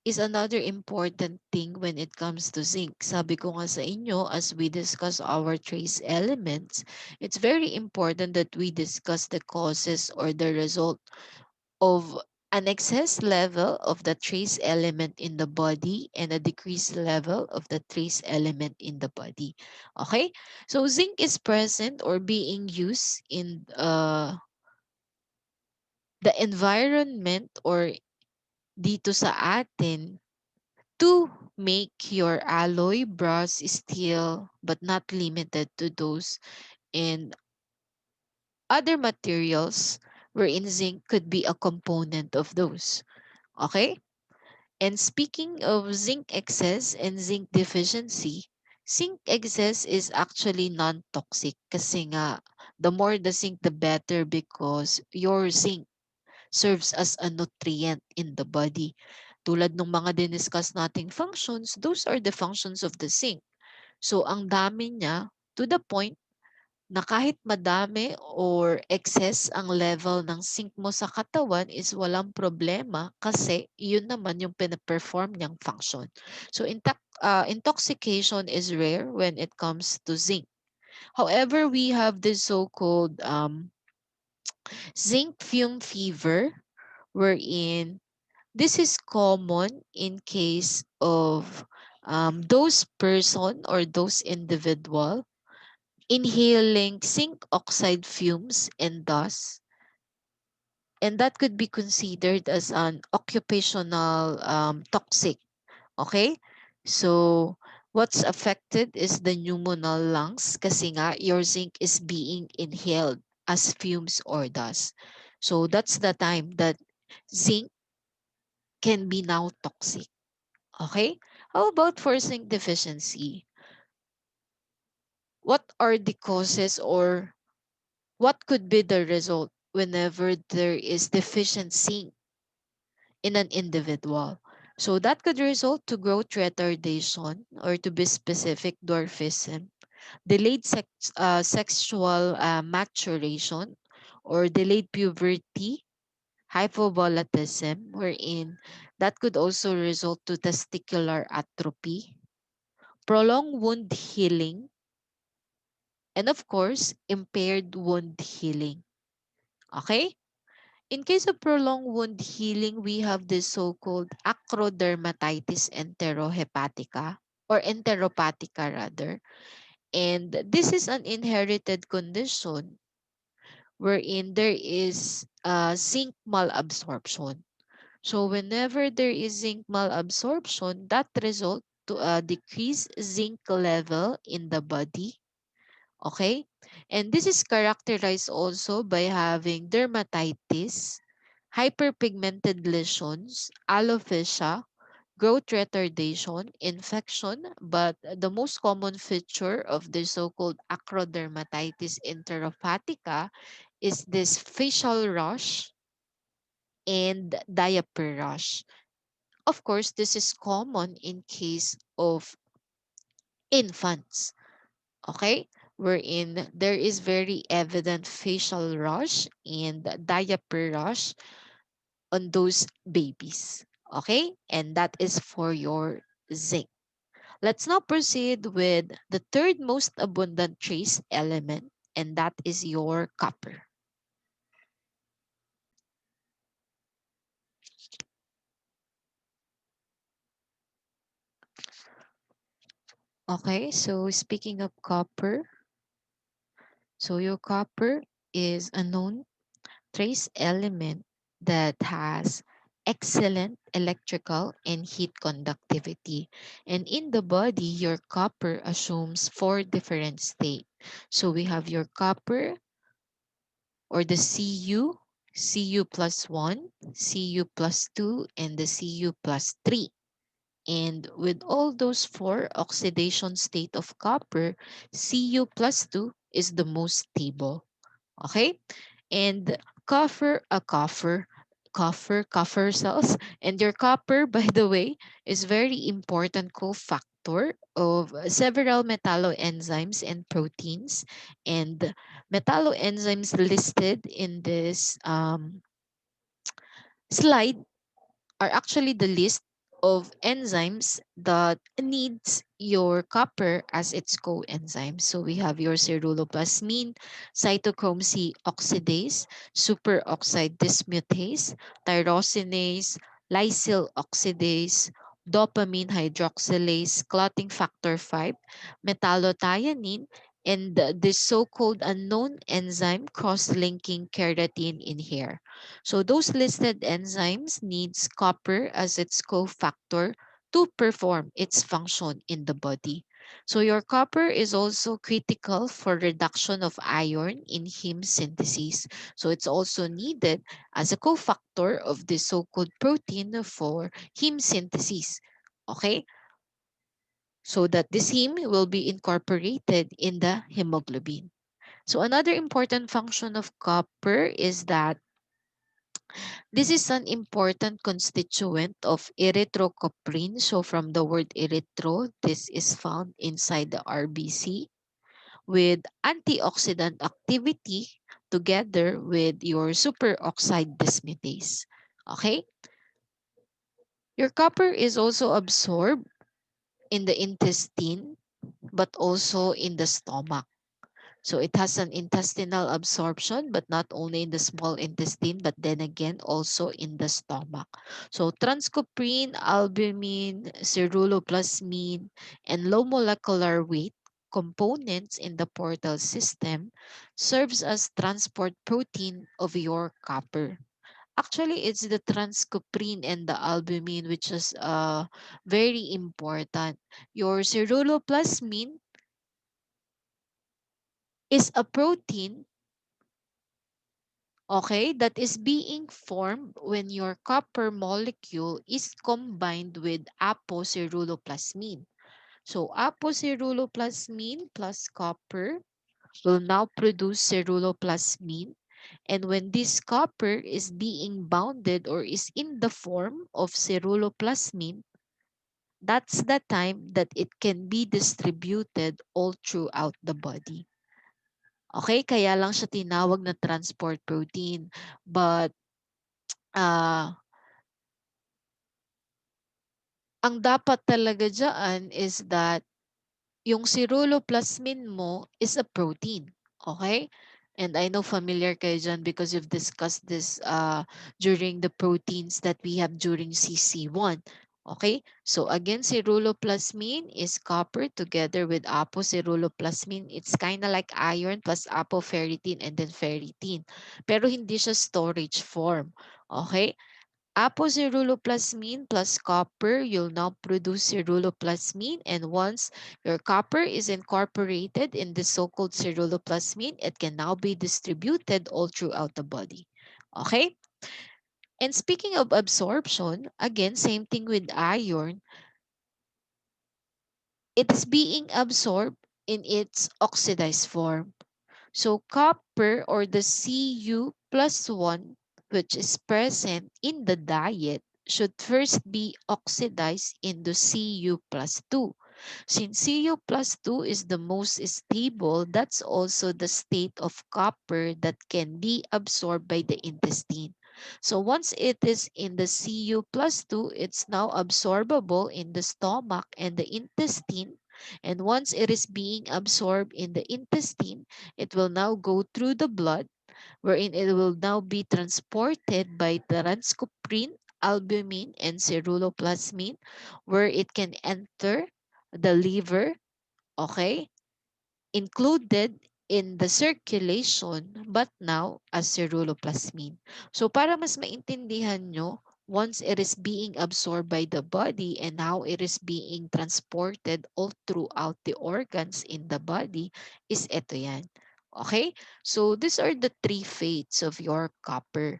is another important thing when it comes to zinc. Sabi ko nga sa inyo, as we discuss our trace elements, it's very important that we discuss the causes or the result of an excess level of the trace element in the body and a decreased level of the trace element in the body. Okay? So zinc is present or being used in the environment or dito sa atin to make your alloy, brass, steel, but not limited to those, and other materials wherein zinc could be a component of those. Okay? And speaking of zinc excess and zinc deficiency, zinc excess is actually non-toxic kasi nga the more the zinc the better because your zinc serves as a nutrient in the body. Tulad ng mga diniscuss nating functions, those are the functions of the zinc. So ang dami niya, to the point na kahit madami or excess ang level ng zinc mo sa katawan is walang problema kasi yun naman yung pina-perform niyang function. So intoxication is rare when it comes to zinc. However, we have this so-called zinc fume fever wherein this is common in case of those person or those individual inhaling zinc oxide fumes and dust, and that could be considered as an occupational toxic. Okay? So, what's affected is the pulmonal lungs kasi nga your zinc is being inhaled as fumes or dust. So, that's the time that zinc can be now toxic. Okay? How about for zinc deficiency? What are the causes or what could be the result whenever there is deficient zinc in an individual? So that could result to growth retardation or to be specific dwarfism, delayed sexual maturation or delayed puberty, hypovolaticism, wherein that could also result to testicular atrophy, prolonged wound healing, and of course, impaired wound healing. Okay? In case of prolonged wound healing, we have the so-called acrodermatitis enterohepatica or enteropathica rather. And this is an inherited condition wherein there is zinc malabsorption. So whenever there is zinc malabsorption, that result to a decreased zinc level in the body. Okay? And this is characterized also by having dermatitis, hyperpigmented lesions, alopecia, growth retardation, infection, but the most common feature of the so-called acrodermatitis enteropathica is this facial rash and diaper rash. Of course, this is common in case of infants, okay? Wherein there is very evident facial rash and diaper rash on those babies, okay? And that is for your zinc. Let's now proceed with the third most abundant trace element, and that is your copper. Okay, so speaking of copper, so your copper is a known trace element that has excellent electrical and heat conductivity. And in the body, your copper assumes four different states. So we have your copper or the Cu plus 1, Cu plus 2, and the Cu plus 3. And with all those four oxidation state of copper, Cu plus 2 is the most stable. Okay? And copper cells. And your copper, by the way, is very important cofactor of several metalloenzymes and proteins. And metalloenzymes listed in this slide are actually the list of enzymes that needs your copper as its coenzyme. So we have your ceruloplasmin, cytochrome C oxidase, superoxide dismutase, tyrosinase, lysyl oxidase, dopamine hydroxylase, clotting factor 5, metallothionein, and the so-called unknown enzyme cross-linking keratin in hair. So those listed enzymes needs copper as its cofactor to perform its function in the body. So your copper is also critical for reduction of iron in heme synthesis. So it's also needed as a cofactor of the so-called protein for heme synthesis. Okay? So that this heme will be incorporated in the hemoglobin. So another important function of copper is that this is an important constituent of erythrocoprine. So from the word erythro, this is found inside the RBC, with antioxidant activity together with your superoxide dismutase. Okay? Your copper is also absorbed in the intestine but also in the stomach. So it has an intestinal absorption, but not only in the small intestine, but then again also in the stomach. So transcoprine, albumin, ceruloplasmin, and low molecular weight components in the portal system serves as transport protein of your copper. Actually, it's the transcoprine and the albumin which is very important. Your ceruloplasmin is a protein, okay, that is being formed when your copper molecule is combined with apoceruloplasmin. So apoceruloplasmin plus copper will now produce ceruloplasmin. And when this copper is being bounded or is in the form of ceruloplasmin, that's the time that it can be distributed all throughout the body. Okay, kaya lang siya tinawag na transport protein. But ang dapat talaga dyan is that yung ceruloplasmin mo is a protein. Okay? And I know familiar kayo dyan because you've discussed this during the proteins that we have during CC1. Okay? So again, ceruloplasmin is copper together with apoceruloplasmin. It's kind of like iron plus apoferritin and then ferritin. Pero hindi siya storage form. Okay? Apoceruloplasmin plus copper, you'll now produce ceruloplasmin. And once your copper is incorporated in the so-called ceruloplasmin, it can now be distributed all throughout the body. Okay? And speaking of absorption, again, same thing with iron. It is being absorbed in its oxidized form. So copper or the Cu plus 1, which is present in the diet, should first be oxidized into Cu plus 2. Since Cu plus 2 is the most stable, that's also the state of copper that can be absorbed by the intestine. So once it is in the Cu plus 2, it's now absorbable in the stomach and the intestine. And once it is being absorbed in the intestine, it will now go through the blood, wherein it will now be transported by transcoprine, albumin, and ceruloplasmin, where it can enter the liver, okay, included in the circulation, but now as ceruloplasmin. So para mas maintindihan nyo, once it is being absorbed by the body and how it is being transported all throughout the organs in the body, is ito yan. Okay? So these are the three fates of your copper.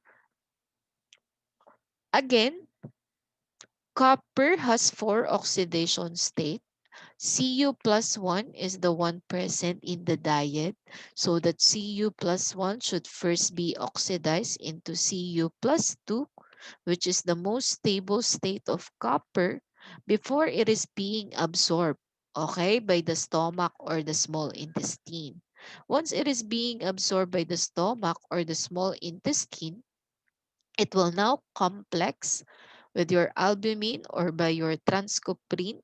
Again, copper has four oxidation states. Cu plus 1 is the one present in the diet. So that Cu plus 1 should first be oxidized into Cu plus 2, which is the most stable state of copper before it is being absorbed, okay, by the stomach or the small intestine. Once it is being absorbed by the stomach or the small intestine, it will now complex with your albumin or by your transcoprine,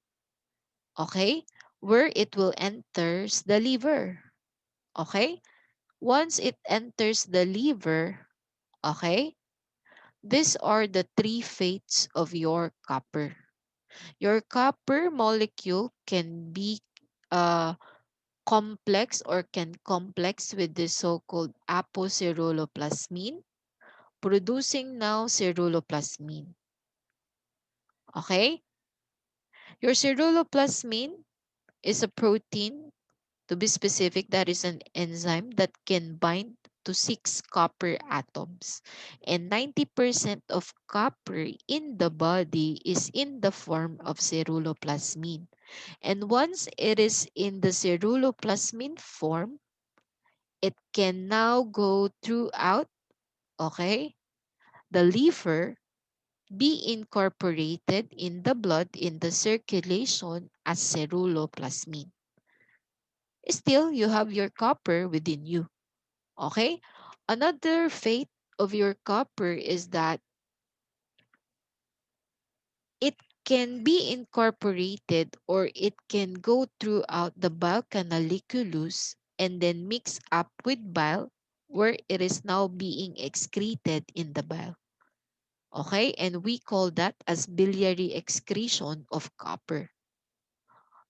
okay, where it will enters the liver. Okay? Once it enters the liver, okay, these are the three fates of your copper. Your copper molecule can be uh, complex or can complex with the so-called apoceruloplasmin, producing now ceruloplasmin. Okay? Your ceruloplasmin is a protein. To be specific, that is an enzyme that can bind to 6 copper atoms. And 90% of copper in the body is in the form of ceruloplasmin. And once it is in the ceruloplasmin form, it can now go throughout, okay, the liver, be incorporated in the blood in the circulation as ceruloplasmin. still you have your copper within you. Okay? Another fate of your copper is that it can be incorporated or it can go throughout the bile canalicculus and then mix up with bile where it is now being excreted in the bile. Okay? And we call that as biliary excretion of copper.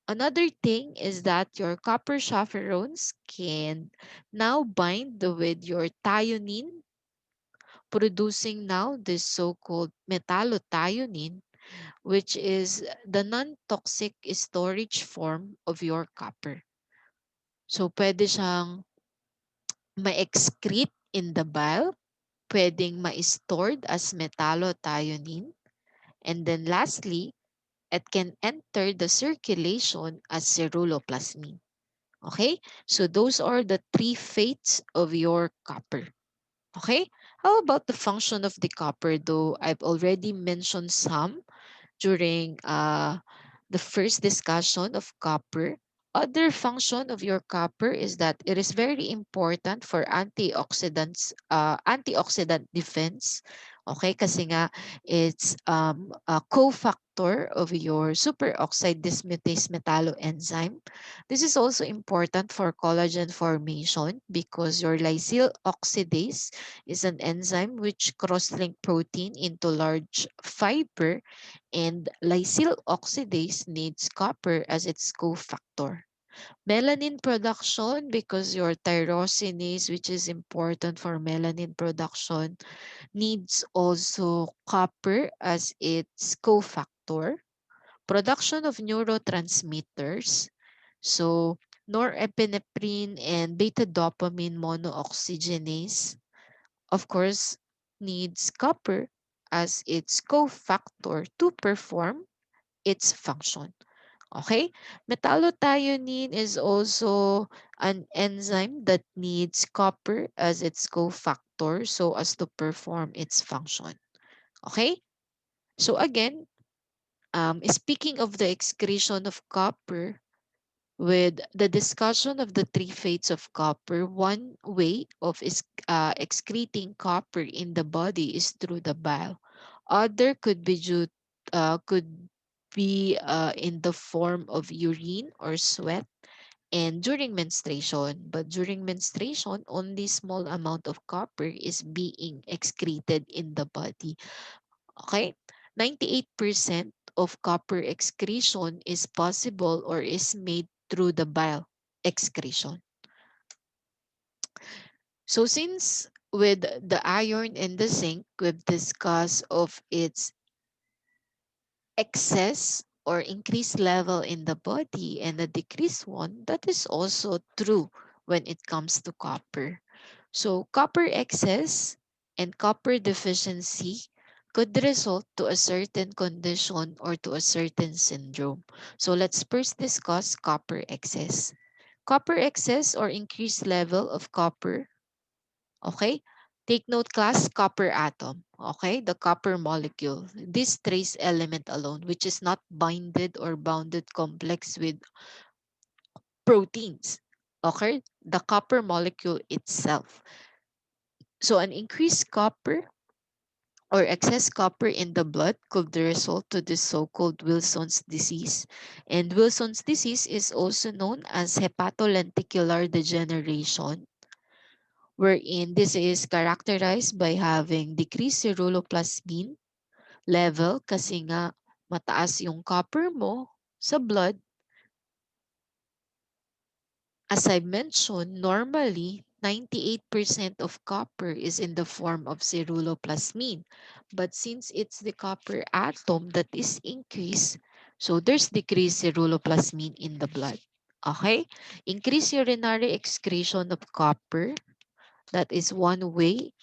Another thing is that your copper chaperones can now bind with your thionine, producing now this so-called metallothionein, which is the non-toxic storage form of your copper. So, pwede siyang ma-excrete in the bile, pwedeng ma-stored as metallothionein, and then lastly, it can enter the circulation as ceruloplasmin. Okay? So those are the three fates of your copper. Okay? How about the function of the copper though? I've already mentioned some during the first discussion of copper. Other function of your copper is that it is very important for antioxidant defense. Okay, kasi nga it's a cofactor of your superoxide dismutase metalloenzyme. This is also important for collagen formation because your lysyl oxidase is an enzyme which cross-link protein into large fiber, and lysyl oxidase needs copper as its cofactor. Melanin production, because your tyrosinase, which is important for melanin production, needs also copper as its cofactor. Production of neurotransmitters, so norepinephrine and beta dopamine monooxygenase, of course, needs copper as its cofactor to perform its function. Okay? Metallothionein is also an enzyme that needs copper as its cofactor so as to perform its function. Okay? So again, speaking of the excretion of copper, with the discussion of the three fates of copper, one way of excreting copper in the body is through the bile. Other could be in the form of urine or sweat and during menstruation. But during menstruation, only small amount of copper is being excreted in the body. Okay? 98% of copper excretion is possible or is made through the bile excretion. So since with the iron and the zinc, we've discussed of its excess or increased level in the body and a decreased one, that is also true when it comes to copper. So copper excess and copper deficiency could result to a certain condition or to a certain syndrome. So let's first discuss copper excess. Copper excess or increased level of copper, okay? Take note class, copper atom, okay? The copper molecule, this trace element alone, which is not binded or bounded complex with proteins, okay? The copper molecule itself. So an increased copper or excess copper in the blood could result to this so-called Wilson's disease. And Wilson's disease is also known as hepatolenticular degeneration, wherein this is characterized by having decreased ceruloplasmin level kasi nga mataas yung copper mo sa blood. As I mentioned, normally 98% of copper is in the form of ceruloplasmin. But since it's the copper atom that is increased, so there's decreased ceruloplasmin in the blood. Okay? Increased urinary excretion of copper. That is one way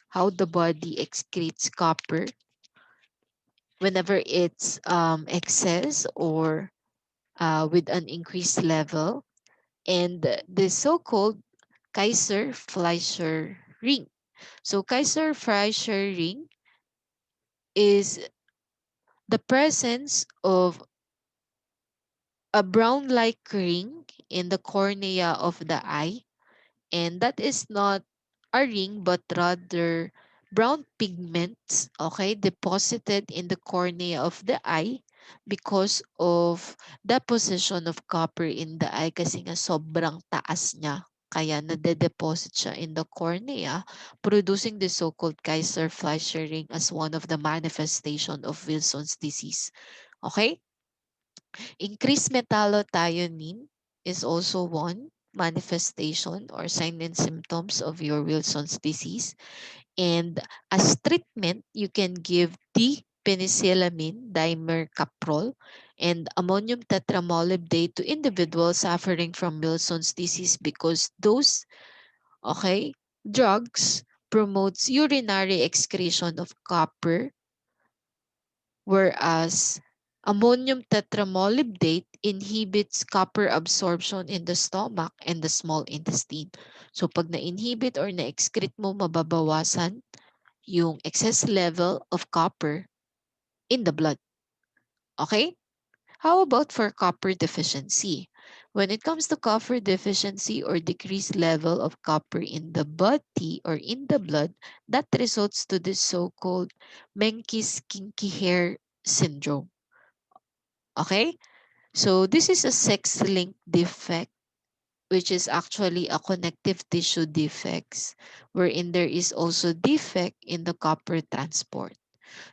how the body excretes copper whenever it's excess or with an increased level. And the so-called Kaiser-Fleischer ring. So Kaiser-Fleischer ring is the presence of a brown-like ring in the cornea of the eye, and that is not a ring but rather brown pigments, okay, deposited in the cornea of the eye because of the position of copper in the eye, kasi nga sobrang taas niya. Kaya nade-deposit siya in the cornea, producing the so-called Kaiser-Fleischer ring as one of the manifestation of Wilson's disease. Okay? Increased metallothionein is also one manifestation or sign and symptoms of your Wilson's disease. And as treatment, you can give D-penicillamine dimercaprol and ammonium tetramolybdate to individuals suffering from Wilson's disease, because those, okay, drugs promotes urinary excretion of copper, whereas ammonium tetramolybdate inhibits copper absorption in the stomach and the small intestine. So pag na-inhibit or na-excrete mo, mababawasan yung excess level of copper in the blood. Okay? How about for copper deficiency? When it comes to copper deficiency or decreased level of copper in the body or in the blood, that results to the so-called Menkes kinky hair syndrome. Okay? So this is a sex-linked defect, which is actually a connective tissue defects, wherein there is also defect in the copper transport.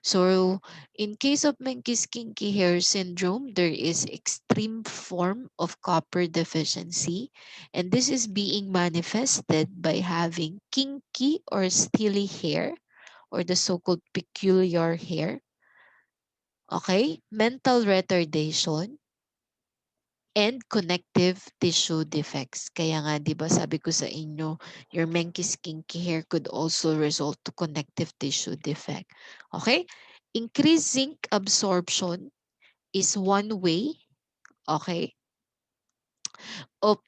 So in case of Menkes kinky hair syndrome, there is extreme form of copper deficiency, and this is being manifested by having kinky or steely hair, or the so-called peculiar hair, okay, mental retardation, and connective tissue defects. Kaya nga, di ba, sabi ko sa inyo, your Menkes kinky hair could also result to connective tissue defect. Okay? Increased zinc absorption is one way, okay, of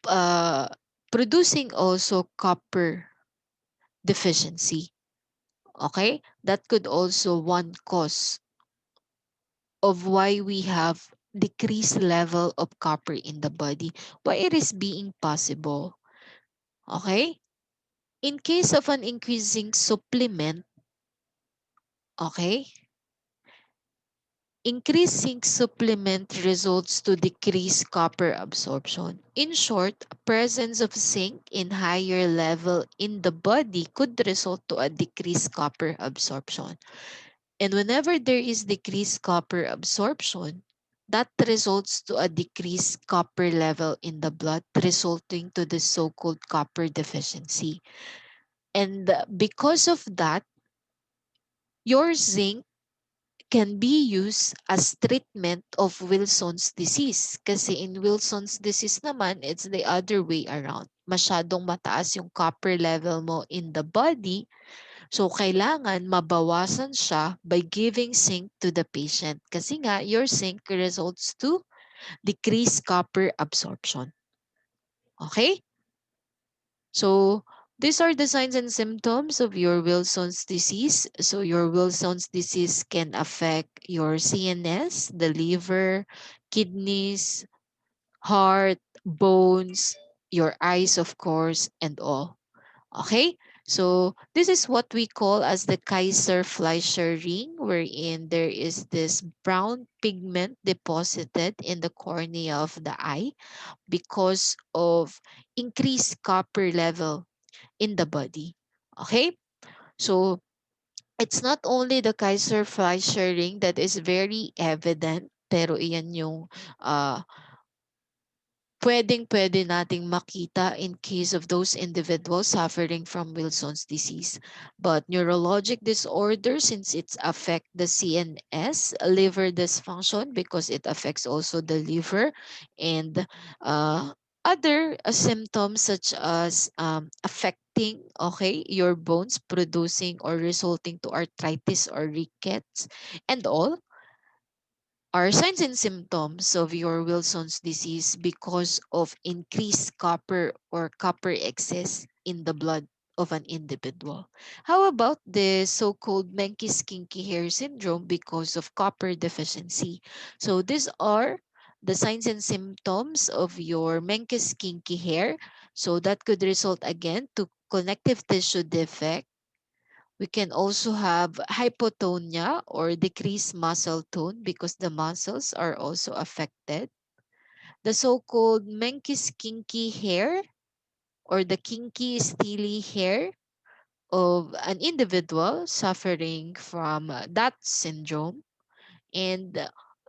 producing also copper deficiency. Okay? That could also one cause of why we have decreased level of copper in the body, why it is being possible. Okay? In case of an increasing supplement, okay, increasing supplement results to decrease copper absorption. In short, presence of zinc in higher level in the body could result to a decreased copper absorption. And whenever there is decreased copper absorption, that results to a decreased copper level in the blood, resulting to the so-called copper deficiency. And because of that, your zinc can be used as treatment of Wilson's disease. Kasi in Wilson's disease naman, it's the other way around. Masyadong mataas yung copper level mo in the body. So, kailangan mabawasan siya by giving zinc to the patient. Kasi nga, your zinc results to decrease copper absorption. Okay? So, these are the signs and symptoms of your Wilson's disease. So, your Wilson's disease can affect your CNS, the liver, kidneys, heart, bones, your eyes, of course, and all. Okay? So, this is what we call as the Kaiser-Fleischer ring, wherein there is this brown pigment deposited in the cornea of the eye because of increased copper level in the body. Okay? So, it's not only the Kaiser-Fleischer ring that is very evident, pero iyan yung uh, pwedeng-pwede nating makita in case of those individuals suffering from Wilson's disease. But neurologic disorder, since it affect the CNS, liver dysfunction because it affects also the liver, and other symptoms such as affecting, okay, your bones, producing or resulting to arthritis or rickets and all, are signs and symptoms of your Wilson's disease because of increased copper or copper excess in the blood of an individual. How about the so-called Menkes kinky hair syndrome because of copper deficiency? So these are the signs and symptoms of your Menkes kinky hair. So that could result again to connective tissue defect. We can also have hypotonia or decreased muscle tone because the muscles are also affected. The so-called Menkes kinky hair or the kinky steely hair of an individual suffering from that syndrome, and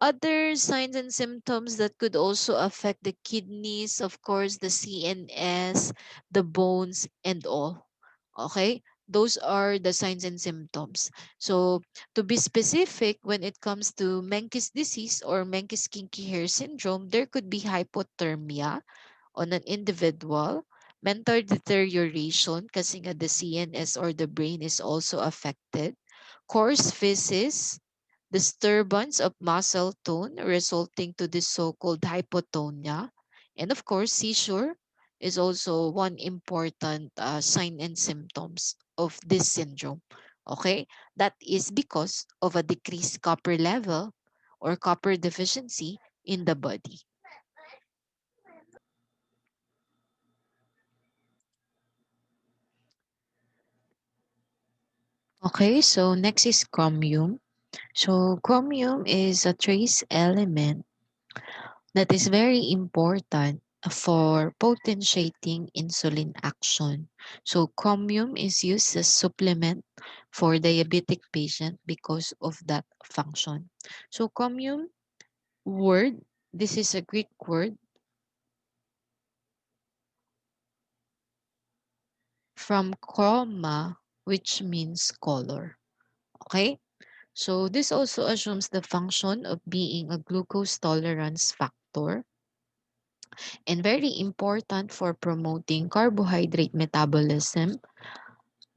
other signs and symptoms that could also affect the kidneys, of course, the CNS, the bones, and all. Okay? Those are the signs and symptoms. So, to be specific, when it comes to Menkes disease or Menkes kinky hair syndrome, there could be hypothermia on an individual, mental deterioration kasi nga the CNS or the brain is also affected, coarse physis, disturbance of muscle tone resulting to this so-called hypotonia, and of course seizure is also one important sign and symptoms of this syndrome. Okay, that is because of a decreased copper level or copper deficiency in the body. Okay, so next is chromium. So chromium is a trace element that is very important for potentiating insulin action. So chromium is used as supplement for diabetic patient because of that function. So chromium word, this is a Greek word from chroma, which means color. Okay? So this also assumes the function of being a glucose tolerance factor and very important for promoting carbohydrate metabolism,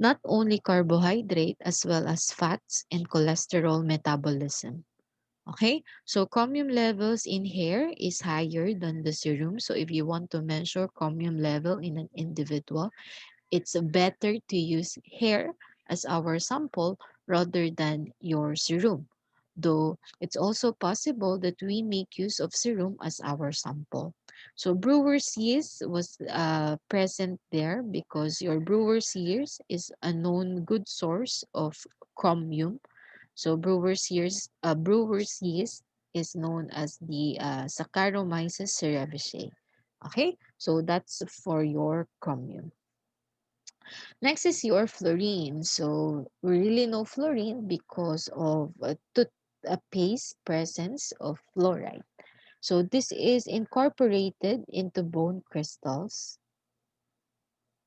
not only carbohydrate as well as fats and cholesterol metabolism. Okay, so chromium levels in hair is higher than the serum. So if you want to measure chromium level in an individual, it's better to use hair as our sample rather than your serum. Though it's also possible that we make use of serum as our sample. So brewer's yeast was present there because your brewer's yeast is a known good source of chromium. So brewer's yeast is known as the Saccharomyces cerevisiae. Okay, so that's for your chromium. Next is your fluorine. So we really know fluorine because of a paste presence of fluoride. So this is incorporated into bone crystals.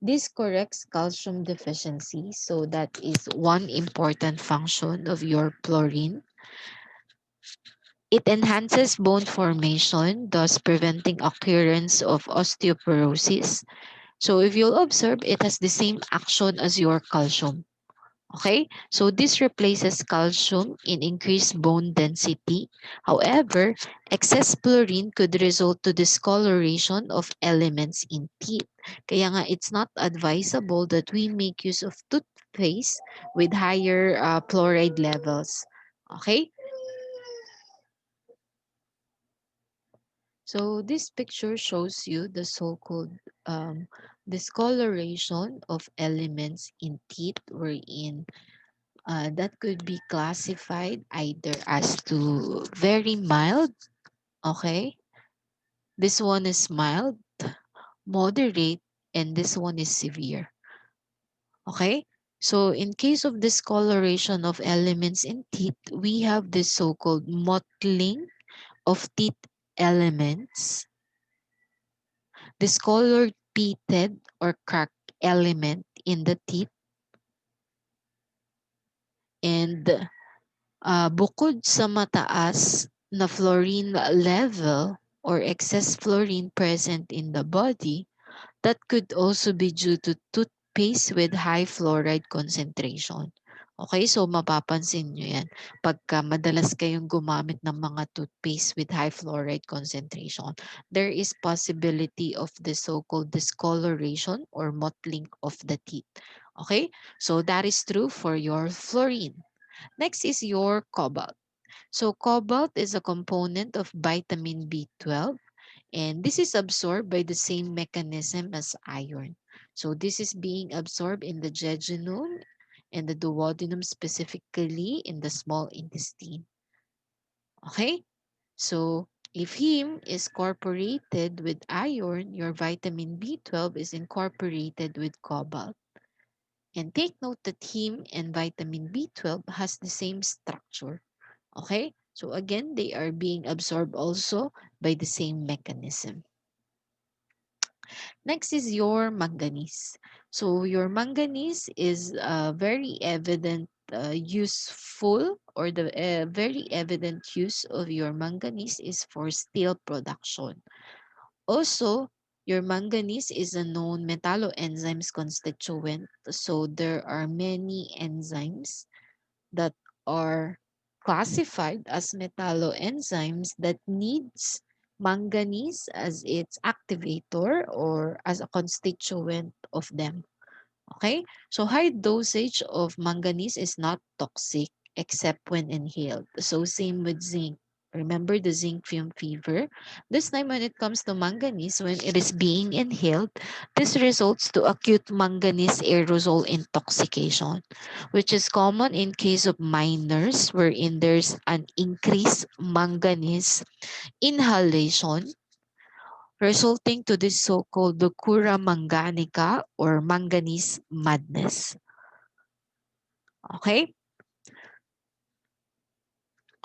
This corrects calcium deficiency. So that is one important function of your fluorine. It enhances bone formation, thus preventing occurrence of osteoporosis. So if you'll observe, it has the same action as your calcium. Okay, so this replaces calcium in increased bone density. However, excess fluorine could result to discoloration of elements in teeth. Kaya nga, it's not advisable that we make use of toothpaste with higher fluoride levels. Okay, so this picture shows you the so-called um, discoloration of elements in teeth wherein that could be classified either as to very mild, okay? This one is mild, moderate, and this one is severe, okay? So in case of discoloration of elements in teeth, we have this so-called mottling of teeth elements, discolored pitted or cracked element in the teeth, and bukod sa mataas na fluorine level or excess fluorine present in the body, that could also be due to toothpaste with high fluoride concentration. Okay, so mapapansin nyo yan. Pagka madalas kayong gumamit ng mga toothpaste with high fluoride concentration, there is possibility of the so-called discoloration or mottling of the teeth. Okay, so that is true for your fluorine. Next is your cobalt. So cobalt is a component of vitamin B12, and this is absorbed by the same mechanism as iron. So this is being absorbed in the jejunum and the duodenum, specifically in the small intestine. Okay? So if heme is incorporated with iron, your vitamin B12 is incorporated with cobalt. And take note that heme and vitamin B12 has the same structure. Okay? So again, they are being absorbed also by the same mechanism. Next is your manganese. So your manganese is very evident useful, or the very evident use of your manganese is for steel production. Also, your manganese is a known metalloenzymes constituent. So there are many enzymes that are classified as metalloenzymes that needs manganese as its activator or as a constituent of them. Okay, so high dosage of manganese is not toxic except when inhaled. So same with zinc. Remember the zinc fume fever? This time when it comes to manganese, when it is being inhaled, this results to acute manganese aerosol intoxication, which is common in case of minors wherein there's an increased manganese inhalation resulting to this so-called cura manganica or manganese madness. Okay?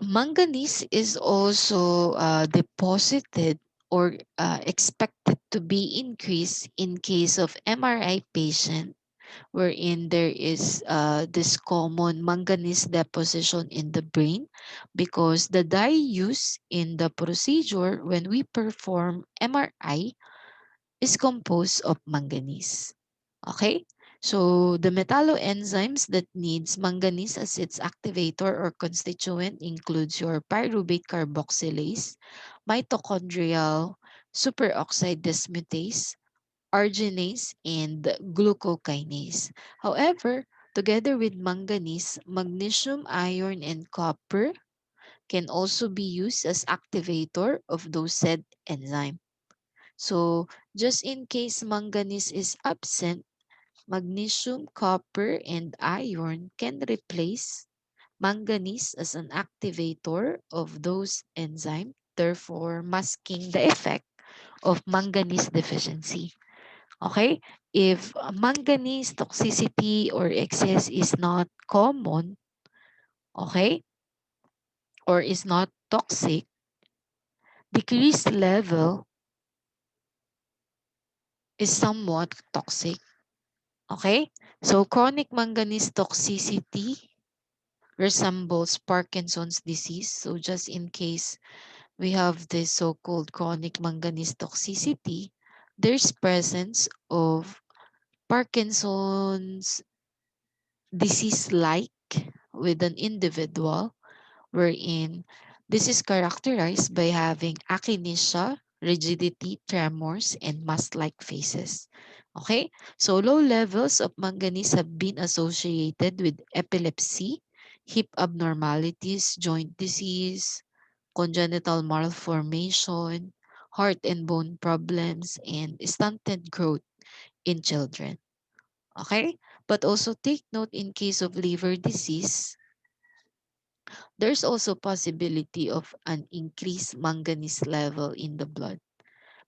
Manganese is also deposited or expected to be increased in case of MRI patient wherein there is this common manganese deposition in the brain because the dye used in the procedure when we perform MRI is composed of manganese. Okay? So the metalloenzymes that needs manganese as its activator or constituent includes your pyruvate carboxylase, mitochondrial superoxide dismutase, arginase, and glucokinase. However, together with manganese, magnesium, iron, and copper can also be used as activator of those said enzyme. So just in case manganese is absent, magnesium, copper, and iron can replace manganese as an activator of those enzymes, therefore masking the effect of manganese deficiency. Okay? If manganese toxicity or excess is not common, okay, or is not toxic, decreased level is somewhat toxic. Okay? So chronic manganese toxicity resembles Parkinson's disease. So just in case we have this so-called chronic manganese toxicity, there's presence of Parkinson's disease-like with an individual wherein this is characterized by having akinesia, rigidity, tremors, and mask-like faces. Okay, so low levels of manganese have been associated with epilepsy, hip abnormalities, joint disease, congenital malformation, heart and bone problems, and stunted growth in children. Okay, but also take note in case of liver disease, there's also possibility of an increased manganese level in the blood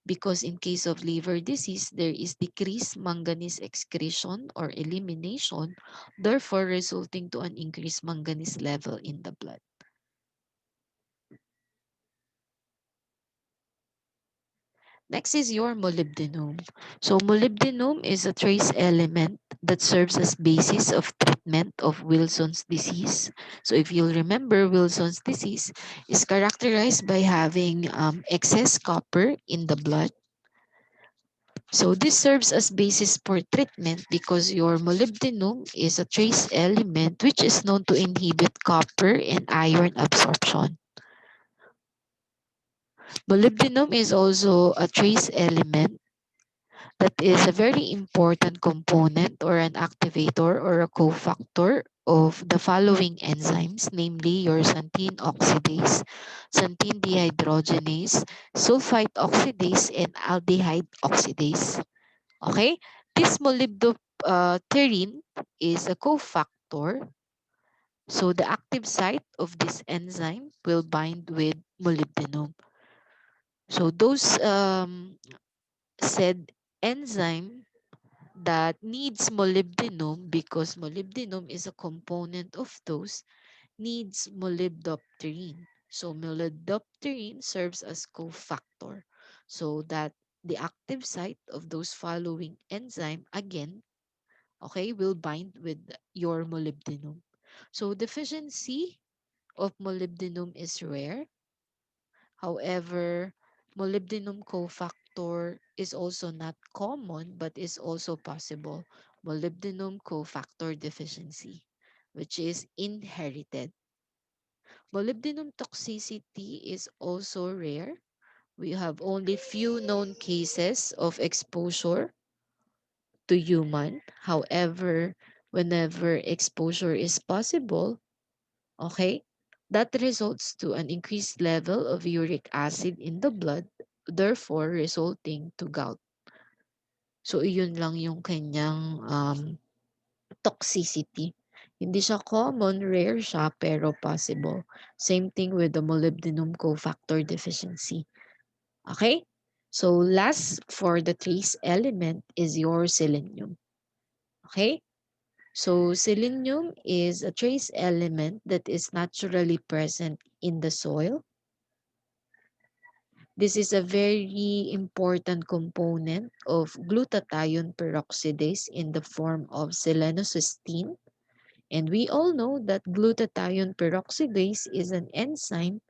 because in case of liver disease, there is decreased manganese excretion or elimination, therefore resulting to an increased manganese level in the blood. Next is your molybdenum. So molybdenum is a trace element that serves as basis of treatment of Wilson's disease. So if you'll remember, Wilson's disease is characterized by having excess copper in the blood. So this serves as basis for treatment because your molybdenum is a trace element which is known to inhibit copper and iron absorption. Molybdenum is also a trace element that is a very important component or an activator or a cofactor of the following enzymes, namely your xanthine oxidase, xanthine dehydrogenase, sulfite oxidase, and aldehyde oxidase. Okay? This molybdopterin is a cofactor. So the active site of this enzyme will bind with molybdenum. So those said enzyme that needs molybdenum, because molybdenum is a component of those, needs molybdopterin. So molybdopterin serves as cofactor, so that the active site of those following enzyme again, okay, will bind with your molybdenum. So deficiency of molybdenum is rare. However, molybdenum cofactor is also not common but is also possible. Molybdenum cofactor deficiency, which is inherited. Molybdenum toxicity is also rare. We have only few known cases of exposure to human. However, whenever exposure is possible, okay, that results to an increased level of uric acid in the blood, therefore resulting to gout. So, iyon lang yung kanyang toxicity. Hindi siya common, rare siya, pero possible. Same thing with the molybdenum cofactor deficiency. Okay? So, last for the trace element is your selenium. Okay? So, selenium is a trace element that is naturally present in the soil. This is a very important component of glutathione peroxidase in the form of selenocysteine. And we all know that glutathione peroxidase is an enzyme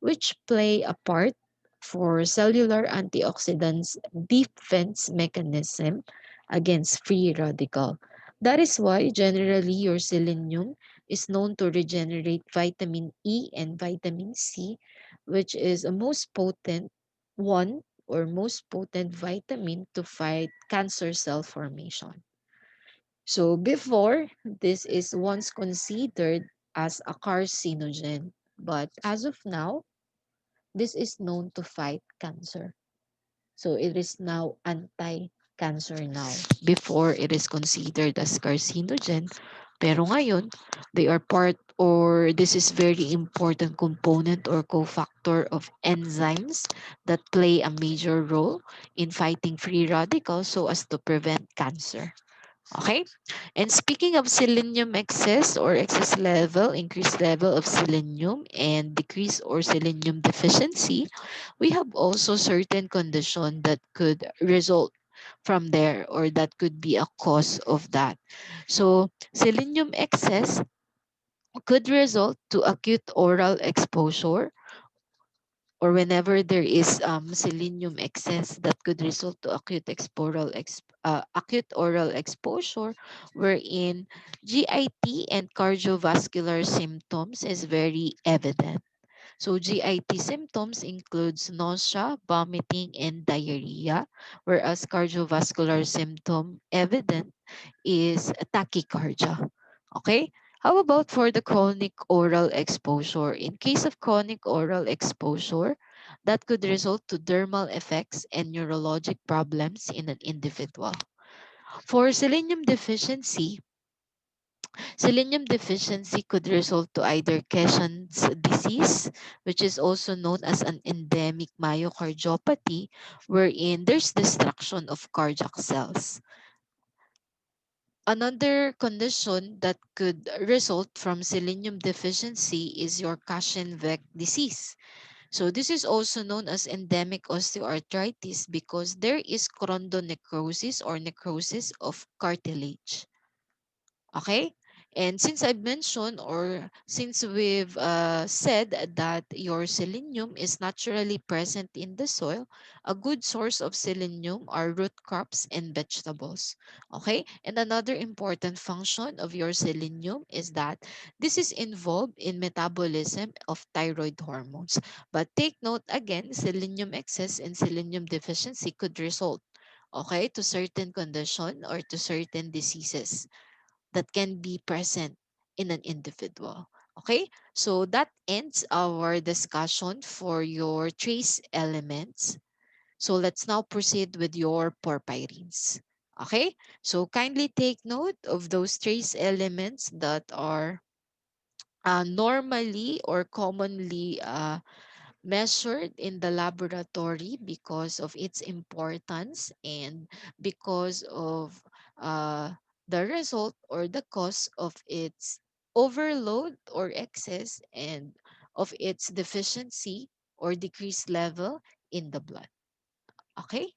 which play a part for cellular antioxidants defense mechanism against free radical. That is why generally your selenium is known to regenerate vitamin E and vitamin C, which is a most potent one or most potent vitamin to fight cancer cell formation. So before, this is once considered as a carcinogen, but as of now, this is known to fight cancer. So it is now anti-cancer now. Before, it is considered as carcinogen. Pero ngayon, they are part or this is very important component or cofactor of enzymes that play a major role in fighting free radicals so as to prevent cancer. Okay? And speaking of selenium excess or excess level, increased level of selenium and decrease or selenium deficiency, we have also certain condition that could result from there or that could be a cause of that. So selenium excess could result to acute oral exposure or whenever there is selenium excess that could result to acute oral exposure wherein GIT and cardiovascular symptoms is very evident. So GIT symptoms includes nausea, vomiting, and diarrhea, whereas cardiovascular symptom evident is tachycardia. Okay? How about for the chronic oral exposure? In case of chronic oral exposure, that could result to dermal effects and neurologic problems in an individual. For selenium deficiency could result to either Keshan's disease, which is also known as an endemic myocardiopathy, wherein there's destruction of cardiac cells. Another condition that could result from selenium deficiency is your Cashin-Beck disease. So this is also known as endemic osteoarthritis because there is chondronecrosis or necrosis of cartilage. Okay? And since I've mentioned or since we've said that your selenium is naturally present in the soil, a good source of selenium are root crops and vegetables. Okay? And another important function of your selenium is that this is involved in metabolism of thyroid hormones. But take note again, selenium excess and selenium deficiency could result okay, to certain condition or to certain diseases that can be present in an individual. Okay, so that ends our discussion for your trace elements. So let's now proceed with your porphyrines. Okay, so kindly take note of those trace elements that are normally or commonly measured in the laboratory because of its importance and because of uh, the result or the cause of its overload or excess and of its deficiency or decreased level in the blood. Okay?